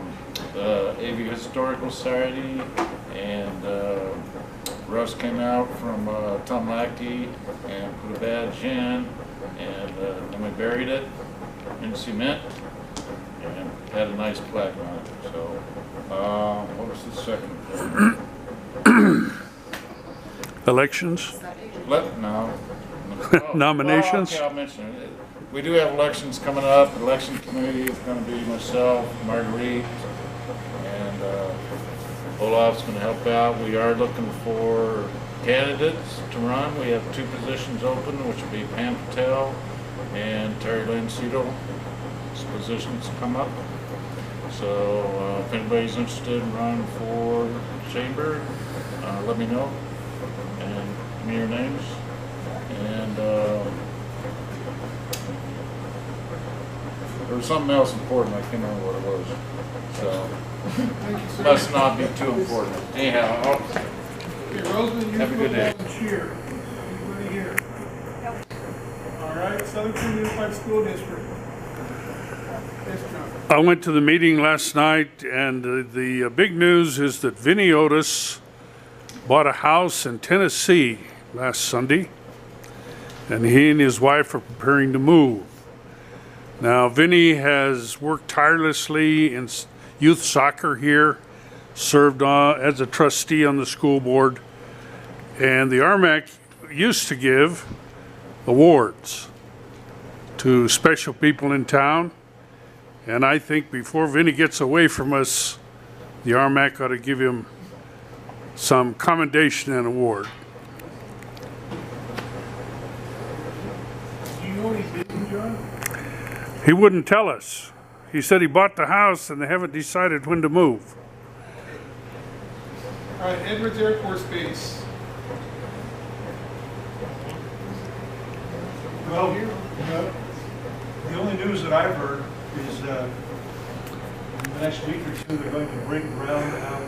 AV Historical Society, and Russ came out from Tom Lackey and put a badge in, and then we buried it in cement and had a nice plaque on it. So, what was the second thing? Elections? No. Nominations? Well, okay, I'll mention it. We do have elections coming up. The election committee is going to be myself, Marguerite, and Olaf's going to help out. We are looking for candidates to run. We have two positions open, which will be Pam Patel and Terry Lynn Cedal. Positions come up. So if anybody's interested in running for chamber, let me know and give me your names. And there was something else important, I can't remember what it was. So, must not be too important. Anyhow, Okay, Rosamond, have a good day. Cheer. Anybody here? All right, Southern Unified School District. Yes, John. I went to the meeting last night, and the big news is that Vinny Otis bought a house in Tennessee last Sunday, and he and his wife are preparing to move. Now, Vinny has worked tirelessly in youth soccer here, served as a trustee on the school board, and the RMAC used to give awards to special people in town. And I think before Vinny gets away from us, the RMAC ought to give him some commendation and award. Do you know what he's doing, John? He wouldn't tell us. He said he bought the house and they haven't decided when to move. All right, Edwards Air Force Base. Well, the only news that I've heard is in the next week or two, they're going to break ground out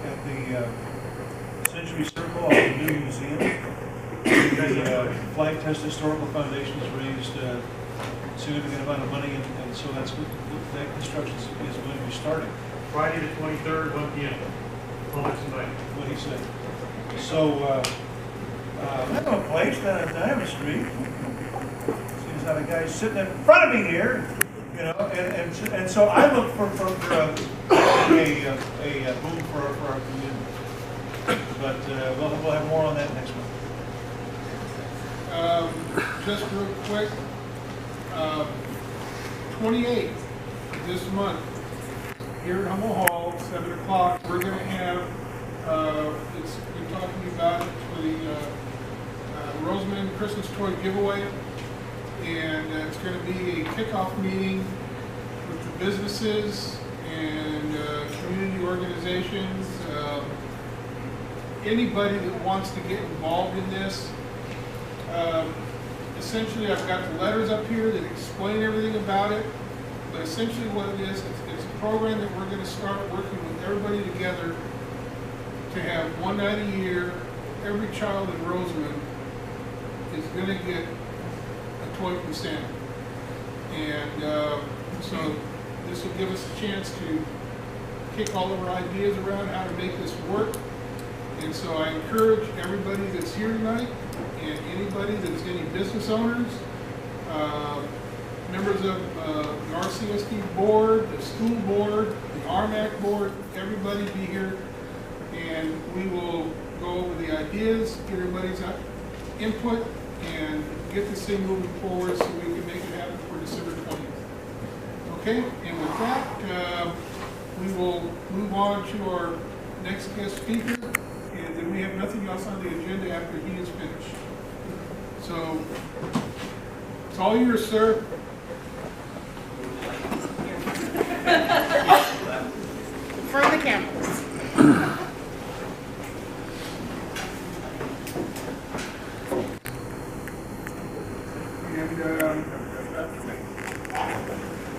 at the Century Circle of the new museum. The Flight Test Historical Foundation has raised a significant amount of money, and so that construction is going to be starting. Friday the 23rd, 1 p.m. Public's invited. What he said. So, I know a place down at Diamond Street. Seems how the guy's sitting in front of me here, you know, and so I look for a boom for our community. But we'll have more on that next month. Just real quick, 28th this month, here at Hummel Hall, 7 o'clock, we're going to have, we're talking about it for the Rosamond Christmas Toy Giveaway, and it's going to be a kickoff meeting with the businesses and community organizations, anybody that wants to get involved in this. Essentially, I've got the letters up here that explain everything about it, but essentially what it is, it's a program that we're going to start working with everybody together to have one night a year. Every child in Rosamond is going to get a toy from Santa. And so this will give us a chance to kick all of our ideas around how to make this work. And so I encourage everybody that's here tonight and anybody that's any business owners, members of the RCSD board, the school board, the RMAC board, everybody be here, and we will go over the ideas, get everybody's input, and get this thing moving forward so we can make it happen for December 20th. Okay, and with that, we will move on to our next guest speaker, and then we have nothing else on the agenda after he is finished. So, it's all yours, sir. From the campus.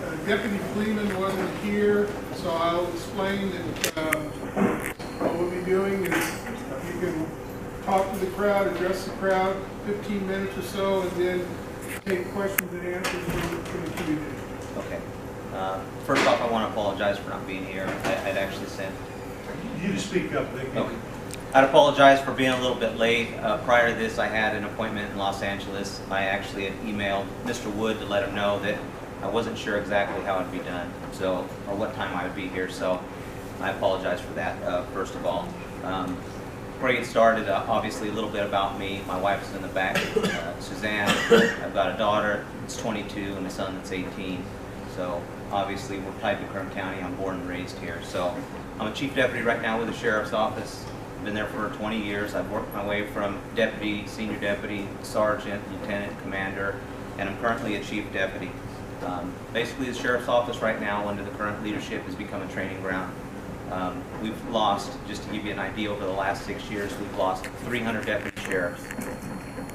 And Deputy Fleeman wasn't here, so I'll explain that what we'll be doing is you can talk to the crowd, address the crowd, 15 minutes or so, and then take questions and answers from the community. Okay. First off, I want to apologize for not being here. I'd actually sent. You need to speak up, Vic. Okay. I'd apologize for being a little bit late. Prior to this, I had an appointment in Los Angeles. I actually had emailed Mr. Wood to let him know that I wasn't sure exactly how it'd be done, so, or what time I would be here, so I apologize for that, first of all. Before I get started, obviously a little bit about me. My wife's in the back, Suzanne. I've got a daughter that's 22 and a son that's 18. So obviously we're tied to Kern County. I'm born and raised here. So I'm a chief deputy right now with the sheriff's office. I've been there for 20 years. I've worked my way from deputy, senior deputy, sergeant, lieutenant, commander, and I'm currently a chief deputy. Basically the sheriff's office right now under the current leadership has become a training ground. We've lost, just to give you an idea, over the last 6 years, we've lost 300 deputy sheriffs.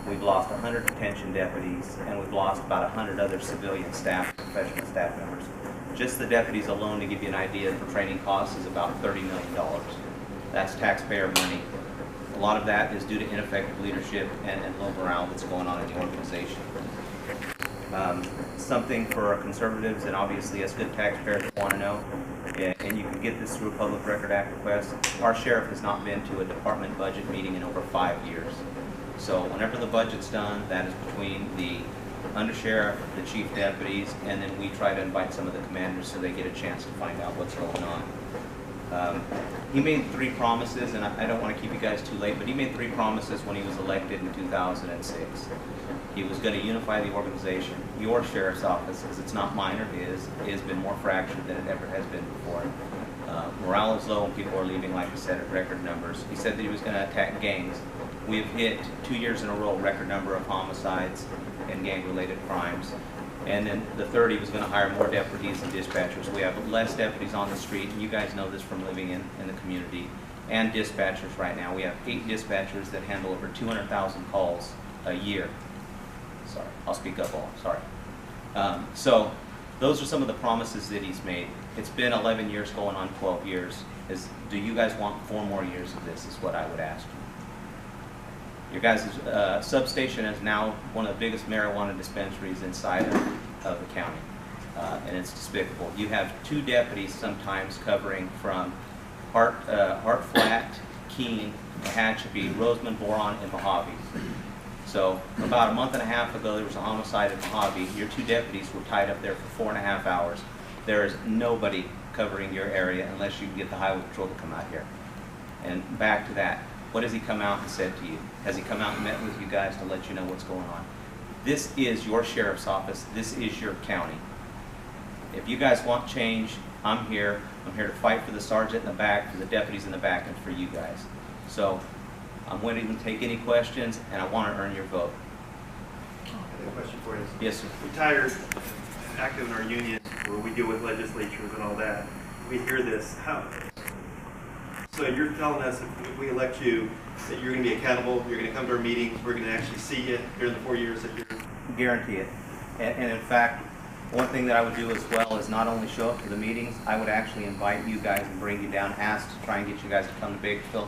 We've lost 100 detention deputies, and we've lost about 100 other civilian staff, professional staff members. Just the deputies alone, to give you an idea, for training costs is about $30 million. That's taxpayer money. A lot of that is due to ineffective leadership and low morale that's going on in the organization. Something for our conservatives and obviously us good taxpayers want to know, and you can get this through a Public Record Act request. Our sheriff has not been to a department budget meeting in over 5 years. So whenever the budget's done, that is between the undersheriff, the chief deputies, and then we try to invite some of the commanders so they get a chance to find out what's going on. He made 3 promises, and I don't want to keep you guys too late, but he made 3 promises when he was elected in 2006. He was going to unify the organization. Your sheriff's office, because it's not mine or his, has been more fractured than it ever has been before. Morale is low and people are leaving, like I said, at record numbers. He said that he was going to attack gangs. We have hit 2 years in a row record number of homicides and gang-related crimes. And then the third, he was going to hire more deputies and dispatchers. We have less deputies on the street, and you guys know this from living in the community, and dispatchers right now. We have 8 dispatchers that handle over 200,000 calls a year. Sorry, I'll speak up all, sorry. So those are some of the promises that he's made. It's been 11 years going on 12 years. Do you guys want 4 more years of this is what I would ask you. Your guys' substation is now one of the biggest marijuana dispensaries inside of the county, and it's despicable. You have 2 deputies sometimes covering from Hart Flat, Keene, Tehachapi, Rosamond, Boron, and Mojave. So about a month and a half ago, there was a homicide in Mojave. Your 2 deputies were tied up there for 4.5 hours. There is nobody covering your area unless you can get the highway patrol to come out here. And back to that. What has he come out and said to you? Has he come out and met with you guys to let you know what's going on? This is your sheriff's office. This is your county. If you guys want change, I'm here. I'm here to fight for the sergeant in the back, for the deputies in the back, and for you guys. So I'm willing to take any questions, and I want to earn your vote. I have a question for you. Yes, sir. Retired, active in our union, where we deal with legislatures and all that. We hear this. So you're telling us if we elect you that you're going to be accountable, you're going to come to our meetings, we're going to actually see you during the 4 years that you're... Guarantee it. And in fact, one thing that I would do as well is not only show up to the meetings, I would actually invite you guys and bring you down, ask to try and get you guys to come to Bakersfield.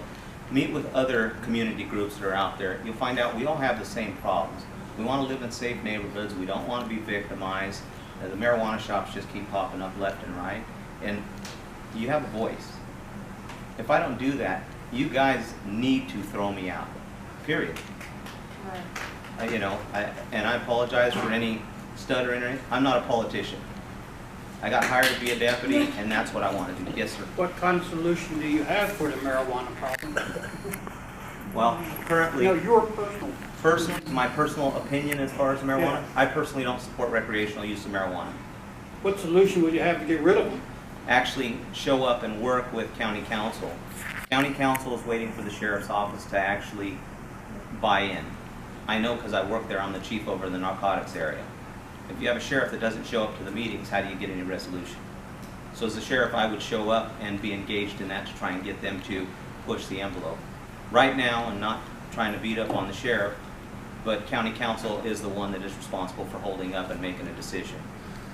Meet with other community groups that are out there. You'll find out we all have the same problems. We want to live in safe neighborhoods. We don't want to be victimized. The marijuana shops just keep popping up left and right. And you have a voice. If I don't do that, you guys need to throw me out, period. Right. And I apologize for any stuttering or anything. I'm not a politician. I got hired to be a deputy, and that's what I want to do. Yes, sir. What kind of solution do you have for the marijuana problem? Well, currently, No, your personal. My personal opinion as far as marijuana, Yeah. I personally don't support recreational use of marijuana. What solution would you have to get rid of them? Actually show up and work with county council. County council is waiting for the sheriff's office to actually buy in. I know because I work there, I'm the chief over the narcotics area. If you have a sheriff that doesn't show up to the meetings, how do you get any resolution? So as a sheriff, I would show up and be engaged in that to try and get them to push the envelope. Right now, I'm not trying to beat up on the sheriff, but county council is the one that is responsible for holding up and making a decision.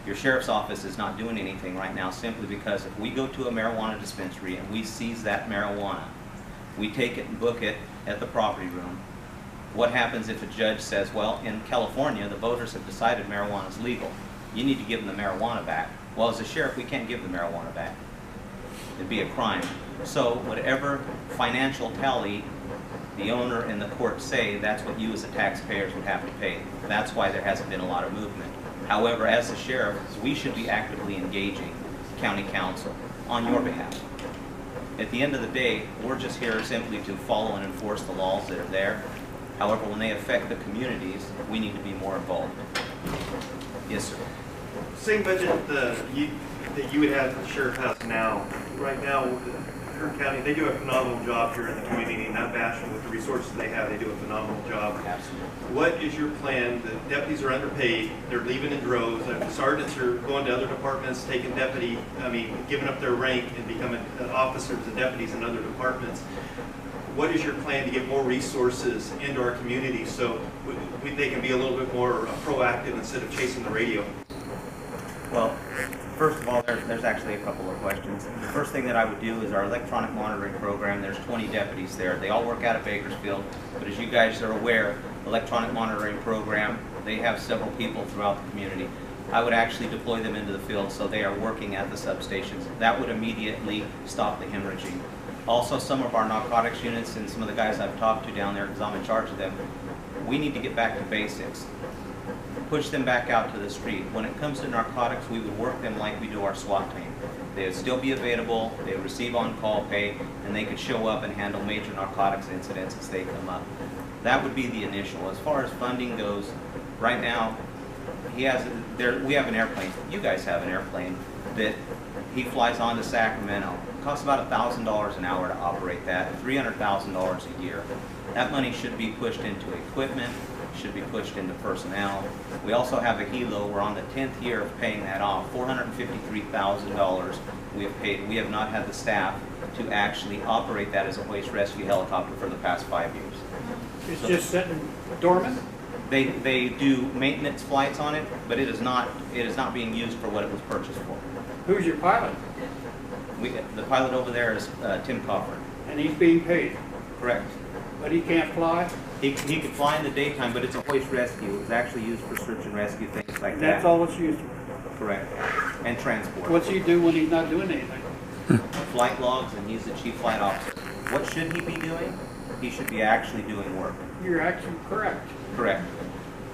Your sheriff's office is not doing anything right now simply because if we go to a marijuana dispensary and we seize that marijuana, we take it and book it at the property room. What happens if a judge says, well, in California, the voters have decided marijuana is legal. You need to give them the marijuana back. Well, as a sheriff, we can't give the marijuana back. It'd be a crime. So whatever financial tally the owner and the court say, that's what you as the taxpayers would have to pay. That's why there hasn't been a lot of movement. However, as the sheriff, we should be actively engaging county council on your behalf. At the end of the day, we're just here simply to follow and enforce the laws that are there. However, when they affect the communities, we need to be more involved. Yes, sir. Same budget that you would have the sheriff has now. Right now, Kern County, they do a phenomenal job here in the community, not bashing with the resources they have. They do a phenomenal job. Absolutely. What is your plan? The deputies are underpaid. They're leaving in droves. The sergeants are going to other departments, taking giving up their rank and becoming officers and deputies in other departments. What is your plan to get more resources into our community so they can be a little bit more proactive instead of chasing the radio? Well, first of all, there's actually a couple of questions. The first thing that I would do is our electronic monitoring program. There's 20 deputies there. They all work out of Bakersfield, but as you guys are aware, electronic monitoring program, they have several people throughout the community. I would actually deploy them into the field so they are working at the substations. That would immediately stop the hemorrhaging. Also, some of our narcotics units and some of the guys I've talked to down there, because I'm in charge of them, we need to get back to basics. Push them back out to the street. When it comes to narcotics, we would work them like we do our SWAT team. They would still be available, they would receive on-call pay, and they could show up and handle major narcotics incidents as they come up. That would be the initial. As far as funding goes, right now, we have an airplane. You guys have an airplane that he flies on to Sacramento. It costs about $1,000 an hour to operate that, $300,000 a year. That money should be pushed into equipment, should be pushed into personnel. We also have a helo. We're on the 10th year of paying that off. $453,000 we have paid. We have not had the staff to actually operate that as a hoist rescue helicopter for the past 5 years. It's just sitting dormant? They do maintenance flights on it, but it is not being used for what it was purchased for. Who's your pilot? The pilot over there is Tim Cofford. And he's being paid? Correct. But he can't fly? He can fly in the daytime, but it's a hoist rescue. It's actually used for search and rescue, things like that. That's all it's used for? Correct. And transport. What's he do when he's not doing anything? Flight logs, and he's the chief flight officer. What should he be doing? He should be actually doing work. You're actually correct. Correct.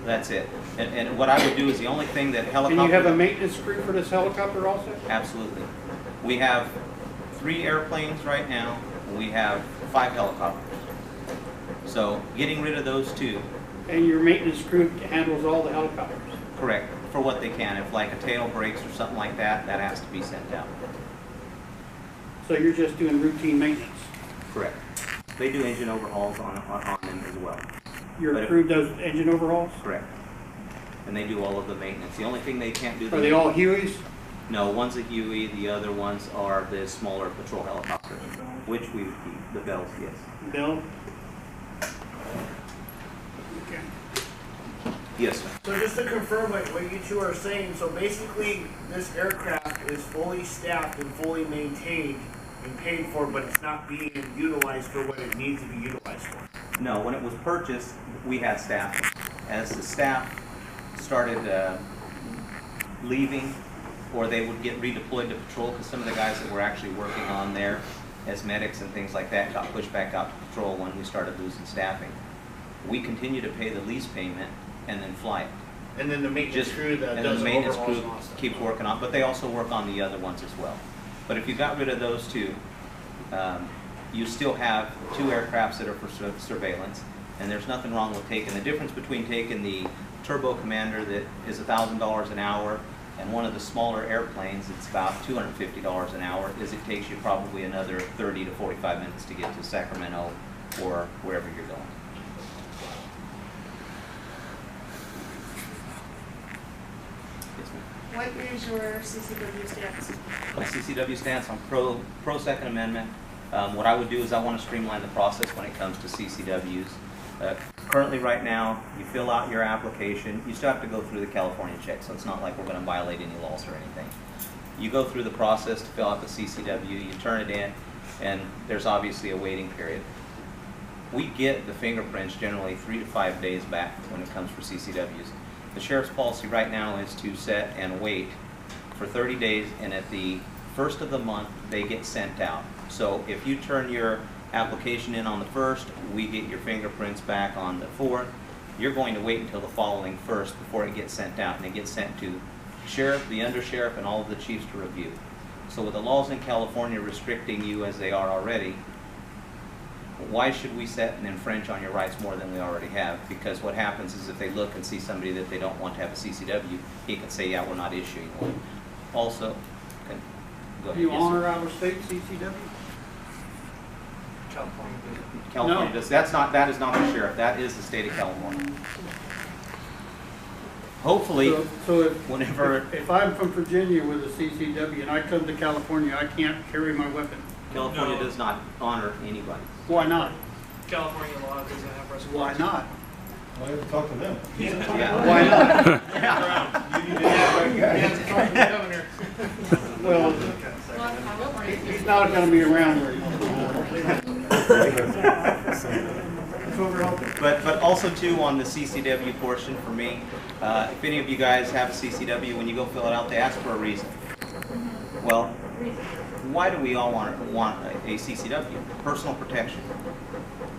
That's it. And what I would do is the only thing that helicopter... Can you have a maintenance crew for this helicopter also? Absolutely. We have 3 airplanes right now. We have 5 helicopters. So getting rid of those 2. And your maintenance crew handles all the helicopters? Correct. For what they can. If like a tail breaks or something like that, that has to be sent out. So you're just doing routine maintenance? Correct. They do engine overhauls on them as well. Your crew does engine overhauls? Correct. And they do all of the maintenance. The only thing they can't do... Are they all Hueys? No, one's a Huey, the other ones are the smaller patrol helicopters, which we keep, the Bells, yes. Bell? Okay. Yes, sir. So just to confirm what you two are saying, so basically this aircraft is fully staffed and fully maintained and paid for, but it's not being utilized for what it needs to be utilized for. No, when it was purchased, we had staff. As the staff started leaving, or they would get redeployed to patrol, because some of the guys that were actually working on there as medics and things like that got pushed back out to patrol when we started losing staffing. We continue to pay the lease payment and then fly it. And then the maintenance crew that does the overhauls and all stuff. Keeps working on, but they also work on the other ones as well. But if you got rid of those 2, you still have 2 aircrafts that are for surveillance, and there's nothing wrong with taking. The difference between taking the Turbo Commander that is $1,000 an hour and one of the smaller airplanes that's about $250 an hour is it takes you probably another 30 to 45 minutes to get to Sacramento or wherever you're going. What is your CCW stance? My CCW stance, I'm pro Second Amendment. What I would do is I want to streamline the process when it comes to CCWs. Currently, right now, you fill out your application. You still have to go through the California check, so it's not like we're going to violate any laws or anything. You go through the process to fill out the CCW, you turn it in, and there's obviously a waiting period. We get the fingerprints generally 3 to 5 days back when it comes for CCWs. The sheriff's policy right now is to set and wait for 30 days, and at the first of the month, they get sent out. So if you turn your application in on the 1st, we get your fingerprints back on the 4th. You're going to wait until the following 1st before it gets sent out, and it gets sent to the sheriff, the undersheriff, and all of the chiefs to review. So with the laws in California restricting you as they are already, why should we set and infringe on your rights more than we already have? Because what happens is if they look and see somebody that they don't want to have a CCW, he can say, yeah, we're not issuing one. Also, go ahead. Do you Yes, honor sir. our state CCW? California No. does. That is not the sheriff. That is the state of California. Hopefully, So if I'm from Virginia with a CCW and I come to California, I can't carry my weapon. California does not honor anybody. Why not? California law doesn't have reciprocity. Why not? Well, I have to talk to them. Yeah. Why not? Yeah. Well, he's not going to be around very long. But also too on the CCW portion for me, if any of you guys have a CCW, when you go fill it out, they ask for a reason. Well, why do we all want a CCW? Personal protection.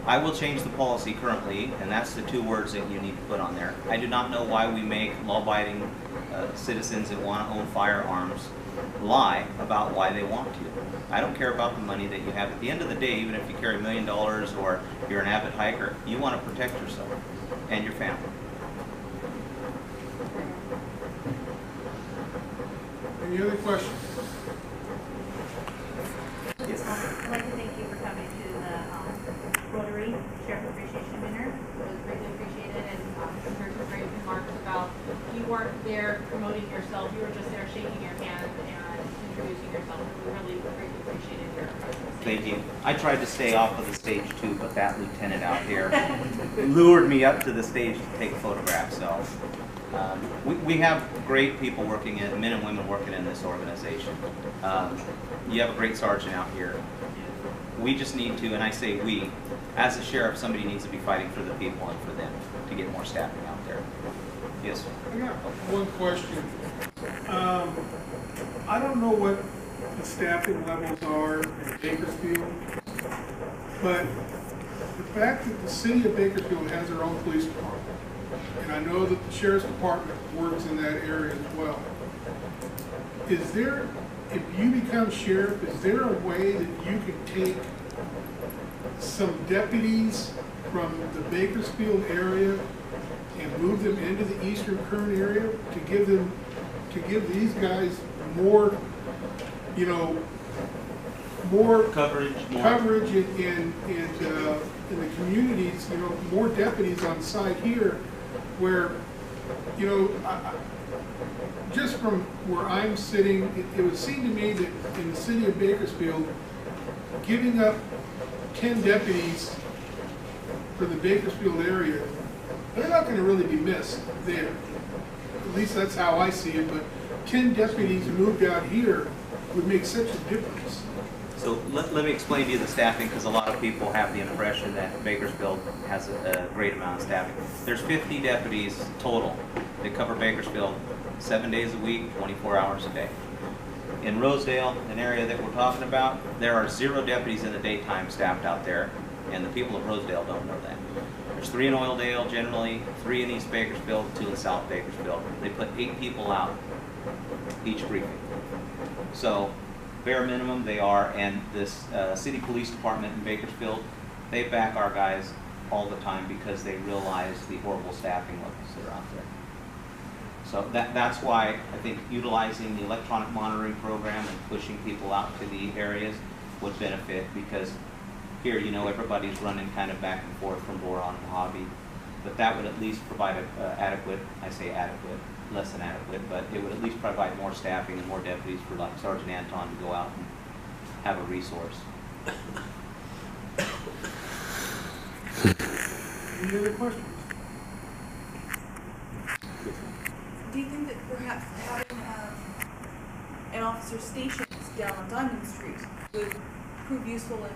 I will change the policy currently, and that's the 2 words that you need to put on there. I do not know why we make law-abiding citizens that want to own firearms lie about why they want to. I don't care about the money that you have. At the end of the day, even if you carry $1 million or you're an avid hiker, you want to protect yourself and your family. Any other questions? Yes. I'd like to thank you for coming to the Rotary Sheriff Appreciation Dinner. It was greatly appreciated, and you heard some great remarks about you weren't there promoting yourself, you were just there shaking your hand and introducing yourself. We really greatly appreciated your presence. Thank you. I tried to stay off of the stage too, but that lieutenant out here lured me up to the stage to take photographs. So we have great people working in, men and women working in this organization. You have a great sergeant out here. We just need to, and I say we, as a sheriff, somebody needs to be fighting for the people and for them to get more staffing out there. Yes, sir. I got one question. I don't know what the staffing levels are in Bakersfield, but the fact that the city of Bakersfield has their own police department, and I know that the sheriff's department works in that area as well, is there, if you become sheriff, is there a way that you can take some deputies from the Bakersfield area and move them into the eastern Kern area to give these guys more, you know, more coverage in the communities, you know, more deputies on site here, where, you know, just from where I'm sitting, it would seem to me that in the city of Bakersfield, giving up 10 deputies for the Bakersfield area, they're not going to really be missed there. At least that's how I see it, but 10 deputies moved out here would make such a difference. So let me explain to you the staffing, because a lot of people have the impression that Bakersfield has a great amount of staffing. There's 50 deputies total that cover Bakersfield 7 days a week, 24 hours a day. In Rosedale, an area that we're talking about, there are 0 deputies in the daytime staffed out there, and the people of Rosedale don't know that. There's 3 in Oildale generally, 3 in East Bakersfield, 2 in South Bakersfield. They put 8 people out each briefing. So bare minimum they are, and this city police department in Bakersfield, they back our guys all the time because they realize the horrible staffing levels that are out there. So that's why I think utilizing the electronic monitoring program and pushing people out to the areas would benefit, because here, you know, everybody's running kind of back and forth from Boron and Hobby. but that would at least provide adequate, I say adequate, less than adequate, but it would at least provide more staffing and more deputies for like Sergeant Anton to go out and have a resource. Any other questions? Do you think that perhaps having an officer stationed down on Diamond Street would prove useful in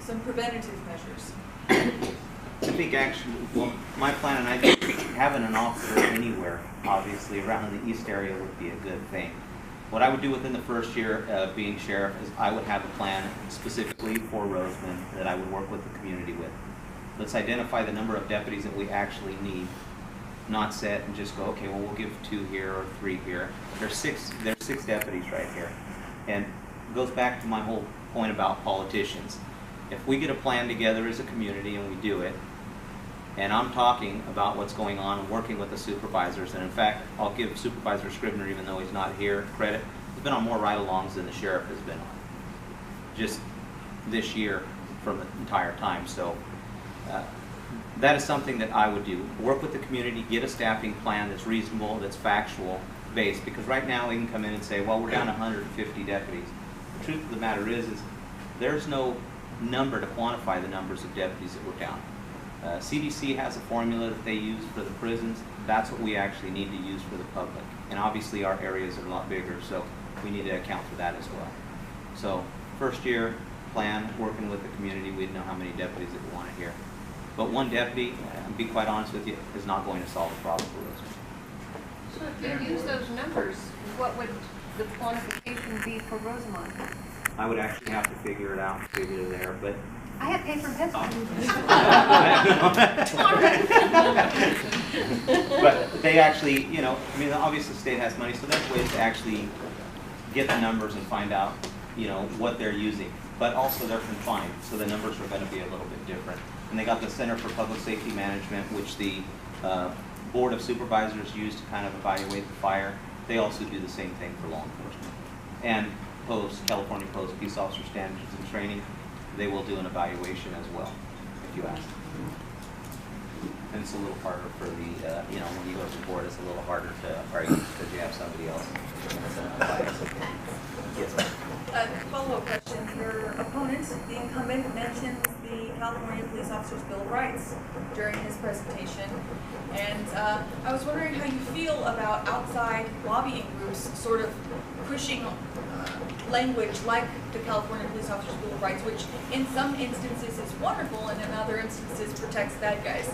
some preventative measures? I think actually, well, my plan, and I think having an officer anywhere, obviously around the east area would be a good thing. What I would do within the first year of being sheriff is I would have a plan specifically for Rosamond that I would work with the community with. Let's identify the number of deputies that we actually need, not set and just go, okay, well, we'll give 2 here or 3 here. There's six deputies right here. And it goes back to my whole point about politicians. If we get a plan together as a community and we do it, and I'm talking about what's going on and working with the supervisors, and in fact, I'll give Supervisor Scribner, even though he's not here, credit. He's been on more ride-alongs than the sheriff has been on, just this year from the entire time. So that is something that I would do. Work with the community, get a staffing plan that's reasonable, that's factual based, because right now we can come in and say, well, we're down 150 deputies. The truth of the matter is there's no number to quantify the numbers of deputies that we're down. CDC has a formula that they use for the prisons. That's what we actually need to use for the public. And obviously our areas are a lot bigger, so we need to account for that as well. So first year plan, working with the community, we'd know how many deputies that we want to hear. But one deputy, to be quite honest with you, is not going to solve the problem for us. So if you use those numbers, what would the quantification be for Rosamond? I would actually have to figure it out, figure it there, but I have paper and pencil. But they actually, you know, I mean, obviously the state has money, so there's ways to actually get the numbers and find out, you know, what they're using. But also they're confined, so the numbers are going to be a little bit different. And they got the Center for Public Safety Management, which the Board of Supervisors use to kind of evaluate the fire. They also do the same thing for law enforcement. And POST, California Post Peace Officer Standards and Training, they will do an evaluation as well, if you ask. And it's a little harder for the, you know, when you go to the board, it's a little harder to argue because you have somebody else. Yes, ma'am. Follow-up question. Your opponent, the incumbent, mentioned the California Police Officers Bill of Rights during his presentation. And I was wondering how you feel about outside lobbying groups sort of pushing language like the California Police Officers Bill of Rights, which in some instances is wonderful and in other instances protects bad guys.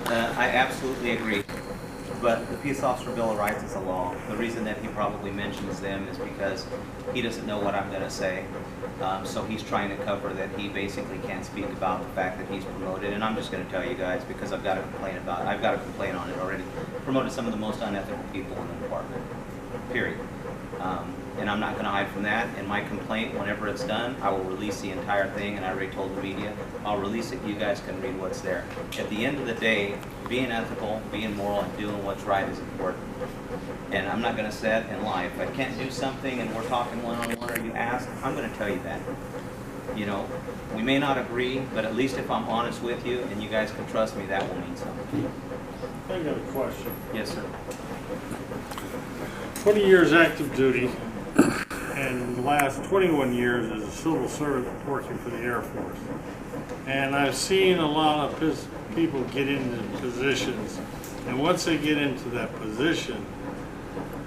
I absolutely agree. But the Peace Officer Bill of Rights is a law. The reason that he probably mentions them is because he doesn't know what I'm going to say. So he's trying to cover that he basically can't speak about the fact that he's promoted. And I'm just going to tell you guys, because I've got a complaint on it already. Promoted some of the most unethical people in the department. Period. And I'm not going to hide from that. And my complaint, whenever it's done, I will release the entire thing. And I already told the media, I'll release it. You guys can read what's there. At the end of the day, being ethical, being moral, and doing what's right is important. And I'm not going to sit and lie. If I can't do something and we're talking one-on-one or you ask, I'm going to tell you that. You know, we may not agree, but at least if I'm honest with you and you guys can trust me, that will mean something. I got a question. Yes, sir. 20 years active duty, and the last 21 years as a civil servant working for the Air Force. And I've seen a lot of people get into positions, and once they get into that position,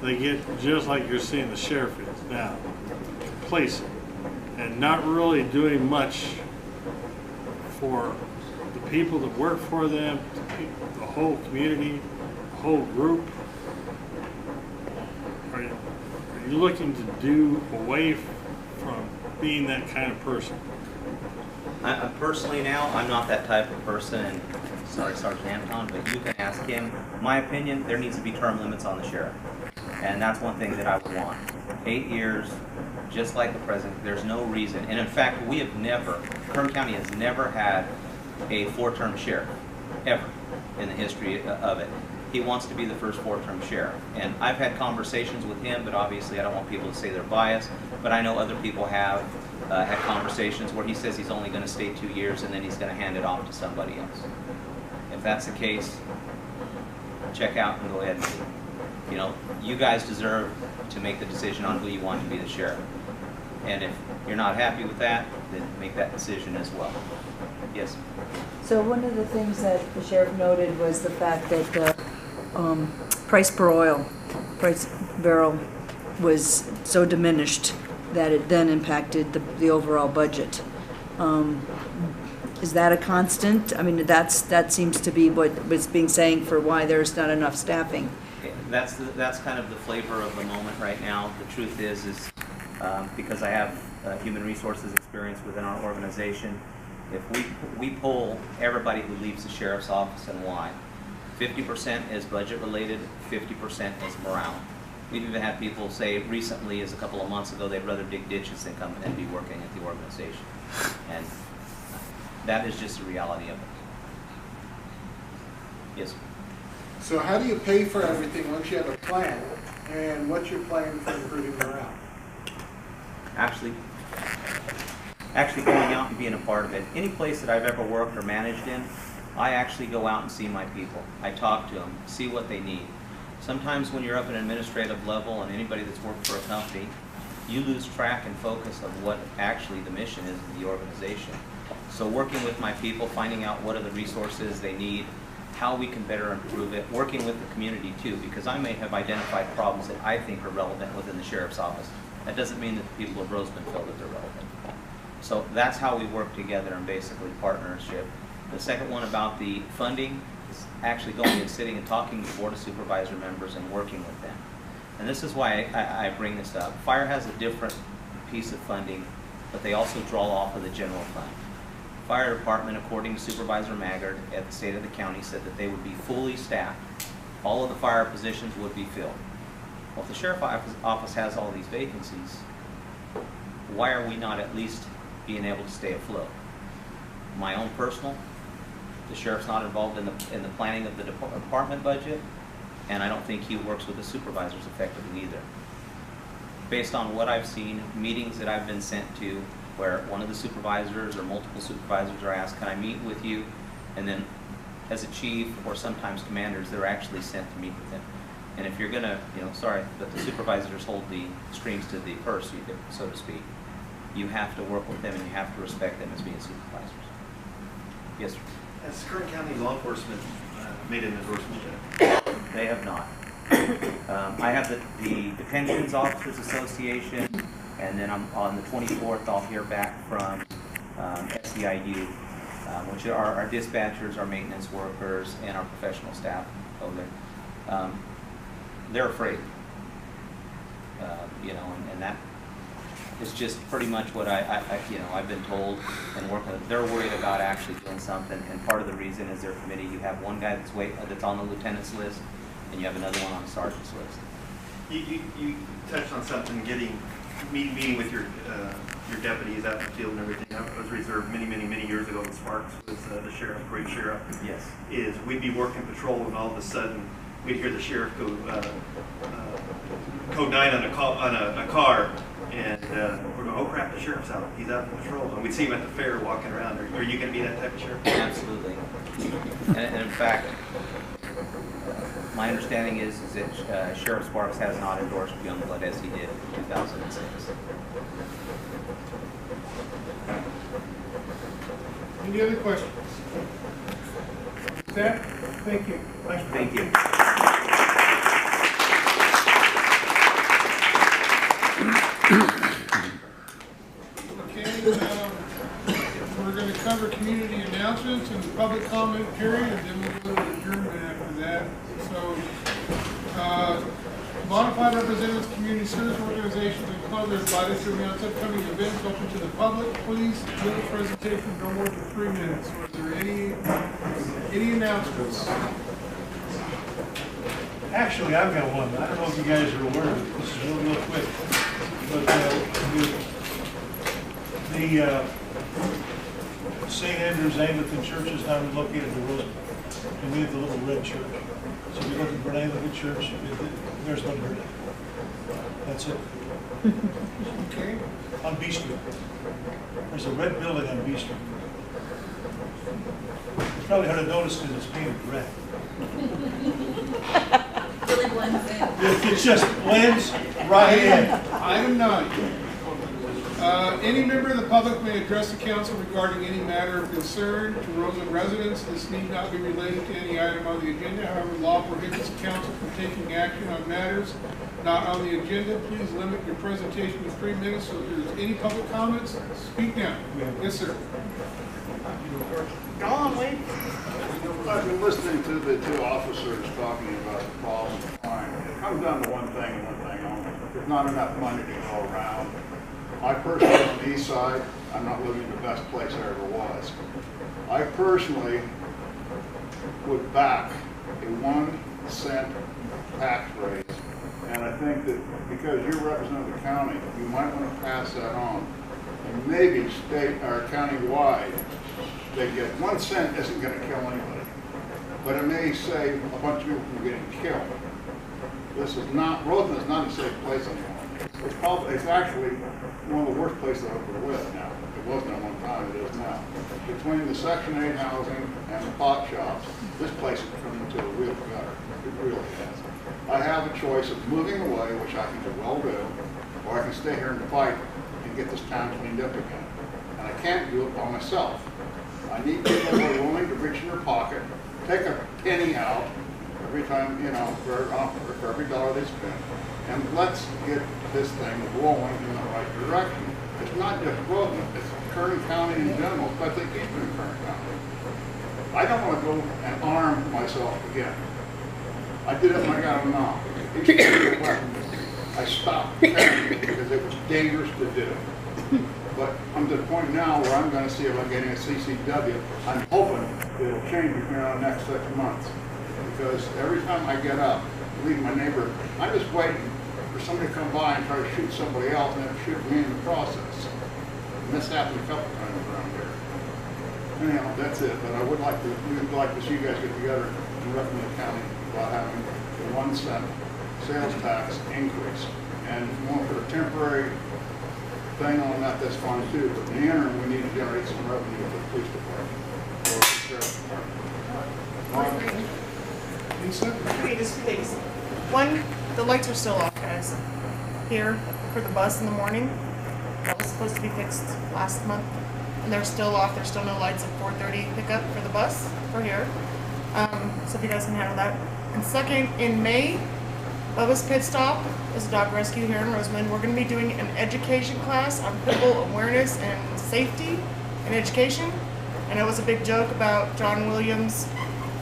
they get just like you're seeing the sheriff is now, complacent, and not really doing much for the people that work for them, the whole community, the whole group. Are you looking to do away from being that kind of person? Personally now, I'm not that type of person, and sorry, Sergeant Anton, but you can ask him. My opinion, there needs to be term limits on the sheriff. And that's one thing that I would want. 8 years, just like the president, there's no reason. And in fact, we have never, Kern County has never had a 4-term sheriff, ever, in the history of it. he wants to be the first 4-term sheriff. And I've had conversations with him, but obviously I don't want people to say they're biased, but I know other people have had conversations where he says he's only going to stay 2 years and then he's going to hand it off to somebody else. If that's the case, check out and go ahead and see. You know, you guys deserve to make the decision on who you want to be the sheriff. And if you're not happy with that, then make that decision as well. Yes? So one of the things that the sheriff noted was the fact that the price per oil, price barrel was so diminished that it then impacted the overall budget. Is that a constant? I mean, that seems to be what was being saying for why there's not enough staffing. That's kind of the flavor of the moment right now. The truth is because I have human resources experience within our organization, if we poll everybody who leaves the sheriff's office and why, 50% is budget related, 50% is morale. We've even had people say recently, as a couple of months ago, they'd rather dig ditches than come and be working at the organization. And that is just the reality of it. Yes? So how do you pay for everything once you have a plan? And what's your plan for improving morale? Actually going out and being a part of it. Any place that I've ever worked or managed in, I actually go out and see my people. I talk to them, see what they need. Sometimes when you're up at an administrative level and anybody that's worked for a company, you lose track and focus of what actually the mission is of the organization. So working with my people, finding out what are the resources they need, how we can better improve it, working with the community too, because I may have identified problems that I think are relevant within the sheriff's office. That doesn't mean that the people of Rosamond feel that they're relevant. So that's how we work together in basically partnership. The second one about the funding is actually going and sitting and talking to the Board of Supervisor members and working with them. And this is why I bring this up. Fire has a different piece of funding, but they also draw off of the general fund. Fire department, according to Supervisor Maggard at the state of the county, said that they would be fully staffed. All of the fire positions would be filled. Well, if the sheriff's office has all these vacancies, why are we not at least being able to stay afloat? My own personal, the sheriff's not involved in the planning of the department budget, and I don't think he works with the supervisors effectively either. Based on what I've seen, meetings that I've been sent to, where one of the supervisors or multiple supervisors are asked, can I meet with you? And then as a chief or sometimes commanders, they're actually sent to meet with them. And if you're gonna, sorry, but the supervisors hold the strings to the purse, so to speak. You have to work with them and you have to respect them as being supervisors. Yes, sir. Has Kern County law enforcement made an endorsement yet? They have not. I have the Pensions Officers Association, and then on the 24th I'll hear back from SEIU, which are our dispatchers, our maintenance workers, and our professional staff over there. They're afraid, and that is just pretty much what I've been told and working with. They're worried about actually doing something, and part of the reason is their committee. You have one guy that's on the lieutenant's list, and you have another one on the sergeant's list. You touched on something, meeting with your deputies out in the field and everything. I was reserved many years ago when Sparks was the sheriff, great sheriff. Yes. Is we'd be working patrol and all of a sudden we'd hear the sheriff go code 9 on a car, and we're going, oh crap, the sheriff's out. He's out on patrol. And we'd see him at the fair walking around. Are you going to be that type of sheriff? Absolutely. And in fact, my understanding is that Sheriff Sparks has not endorsed Youngblood as he did in 2006. Any other questions? With that, thank you. Thank you. Okay, we're going to cover community announcements and the public comment period, and then we'll go to adjournment after that. So, bonafide representatives, community service organizations, and clubs are invited to announce upcoming events open to the public. Please give a presentation no more than 3 minutes. Or is there any announcements? Actually, I've got one. I don't know if you guys are aware of it. This is real quick. But the St. Andrew's Anglican Church is now located in Rosamond. And we have the little red church. So if you're looking for an Anglican church, there's one here. That's it. Okay. On B Street. There's a red building on B Street. It's probably hard to notice because it's painted red. Really blends in. It just blends right in. Item 9. Any member of the public may address the council regarding any matter of concern to Rosamond residents. This need not be related to any item on the agenda. However, law prohibits the council from taking action on matters not on the agenda. Please limit your presentation to 3 minutes. So if there's any public comments, speak now. Yes, sir. Go on, Lee. I've been listening to the two officers talking about the problem of crime. It comes down to one thing and one thing only. There's not enough money to go around. I personally, on the east side, I'm not living in the best place I ever was. I personally would back a 1 cent tax raise. And I think that because you represent the county, you might want to pass that on. And maybe state or county-wide, they get 1 cent isn't going to kill anybody. But it may save a bunch of people from getting killed. This is not, Rosamond is not a safe place anymore. It's actually one of the worst places I've ever lived now. It wasn't at one time, it is now. Between the Section 8 housing and the pot shops, this place has turned into a real gutter. It really has. I have a choice of moving away, which I can well do, or I can stay here and fight and get this town cleaned up again. And I can't do it by myself. I need people who are willing to reach in their pocket, take a penny out every time, you know, for every dollar they spend, and let's get this thing rolling in the right direction. It's not just Rosamond, it's Kern County in general, especially Eastern Kern County. I don't want to go and arm myself again. I did it when I got a knock. I stopped carrying it because it was dangerous to do. But I'm to the point now where I'm going to see if I'm getting a CCW. I'm hoping it'll change between the next 6 months. Because every time I get up, leave my neighbor, I'm just waiting for somebody to come by and try to shoot somebody else and then shoot me in the process. And this happened a couple times around here. Anyhow, that's it. But I would like to, we'd like to see you guys get together and recommend the county about having the 1 cent sales tax increase. And if you want to put a temporary thing on that, that's fine too. But in the interim, we need to generate some revenue for the police department or the sheriff's department. Lisa? 3 just things. 1, the lights are still off, guys. Here for the bus in the morning. That was supposed to be fixed last month. And they're still off. There's still no lights at 4:30 pickup for the bus for here. So if you guys can handle that. And second, in May, Bubba's Pit Stop is a dog rescue here in Rosamond. We're going to be doing an education class on pit bull awareness and safety and education. And it was a big joke about John Williams'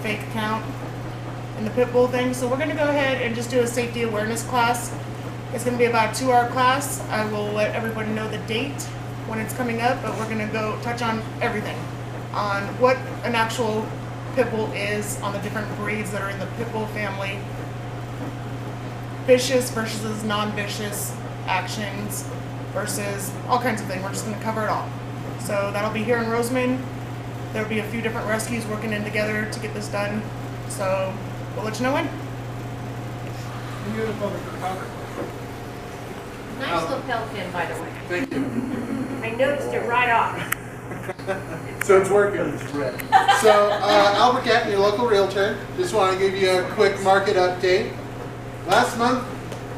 fake account and the pit bull thing. So we're going to go ahead and just do a safety awareness class. It's going to be about a 2-hour class. I will let everybody know the date when it's coming up, but we're going to go touch on everything, on what an actual pit bull is, on the different breeds that are in the pit bull family, vicious versus non-vicious actions versus all kinds of things. We're just going to cover it all. So that'll be here in Rosamond. There'll be a few different rescues working in together to get this done. So we'll let you know when. Any other public comment? Nice lapel pin, by the way. Thank you. I noticed it right off. So it's working. So Albert Gatton, your local realtor. Just want to give you a quick market update. Last month,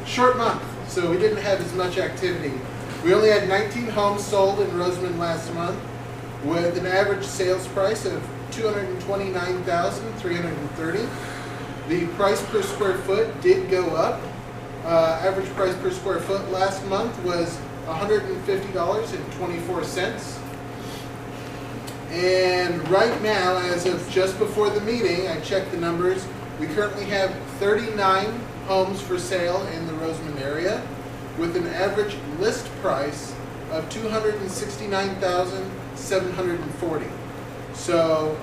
short month, so we didn't have as much activity. We only had 19 homes sold in Rosamond last month with an average sales price of $229,330. The price per square foot did go up. Average price per square foot last month was $150.24. And right now, as of just before the meeting, I checked the numbers. We currently have 39 homes for sale in the Rosamond area with an average list price of $269,740. So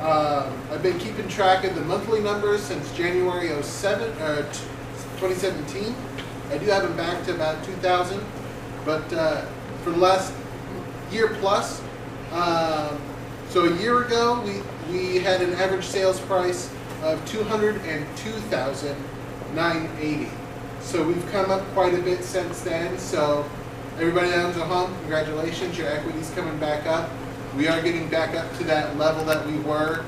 I've been keeping track of the monthly numbers since January 2017. I do have them back to about 2,000, but for the last year plus, so a year ago we had an average sales price of $202,980. So we've come up quite a bit since then. So everybody down at home, congratulations, your equity's coming back up. We are getting back up to that level that we were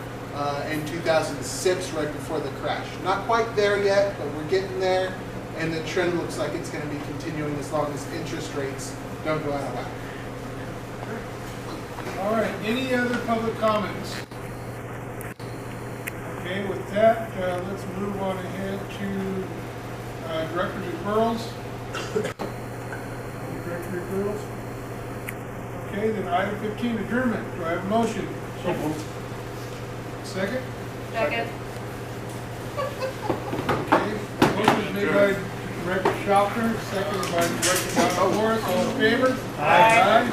in 2006, right before the crash. Not quite there yet, but we're getting there, and the trend looks like it's going to be continuing as long as interest rates don't go out of whack. All right, any other public comments? Okay, with that, let's move on ahead to director's referrals. Director referrals? Okay, then item 15, adjournment. Do I have a motion? So moved. Second? Second. Okay, motion is made by Director Schopner, seconded by Director Morris. All in favor? Aye.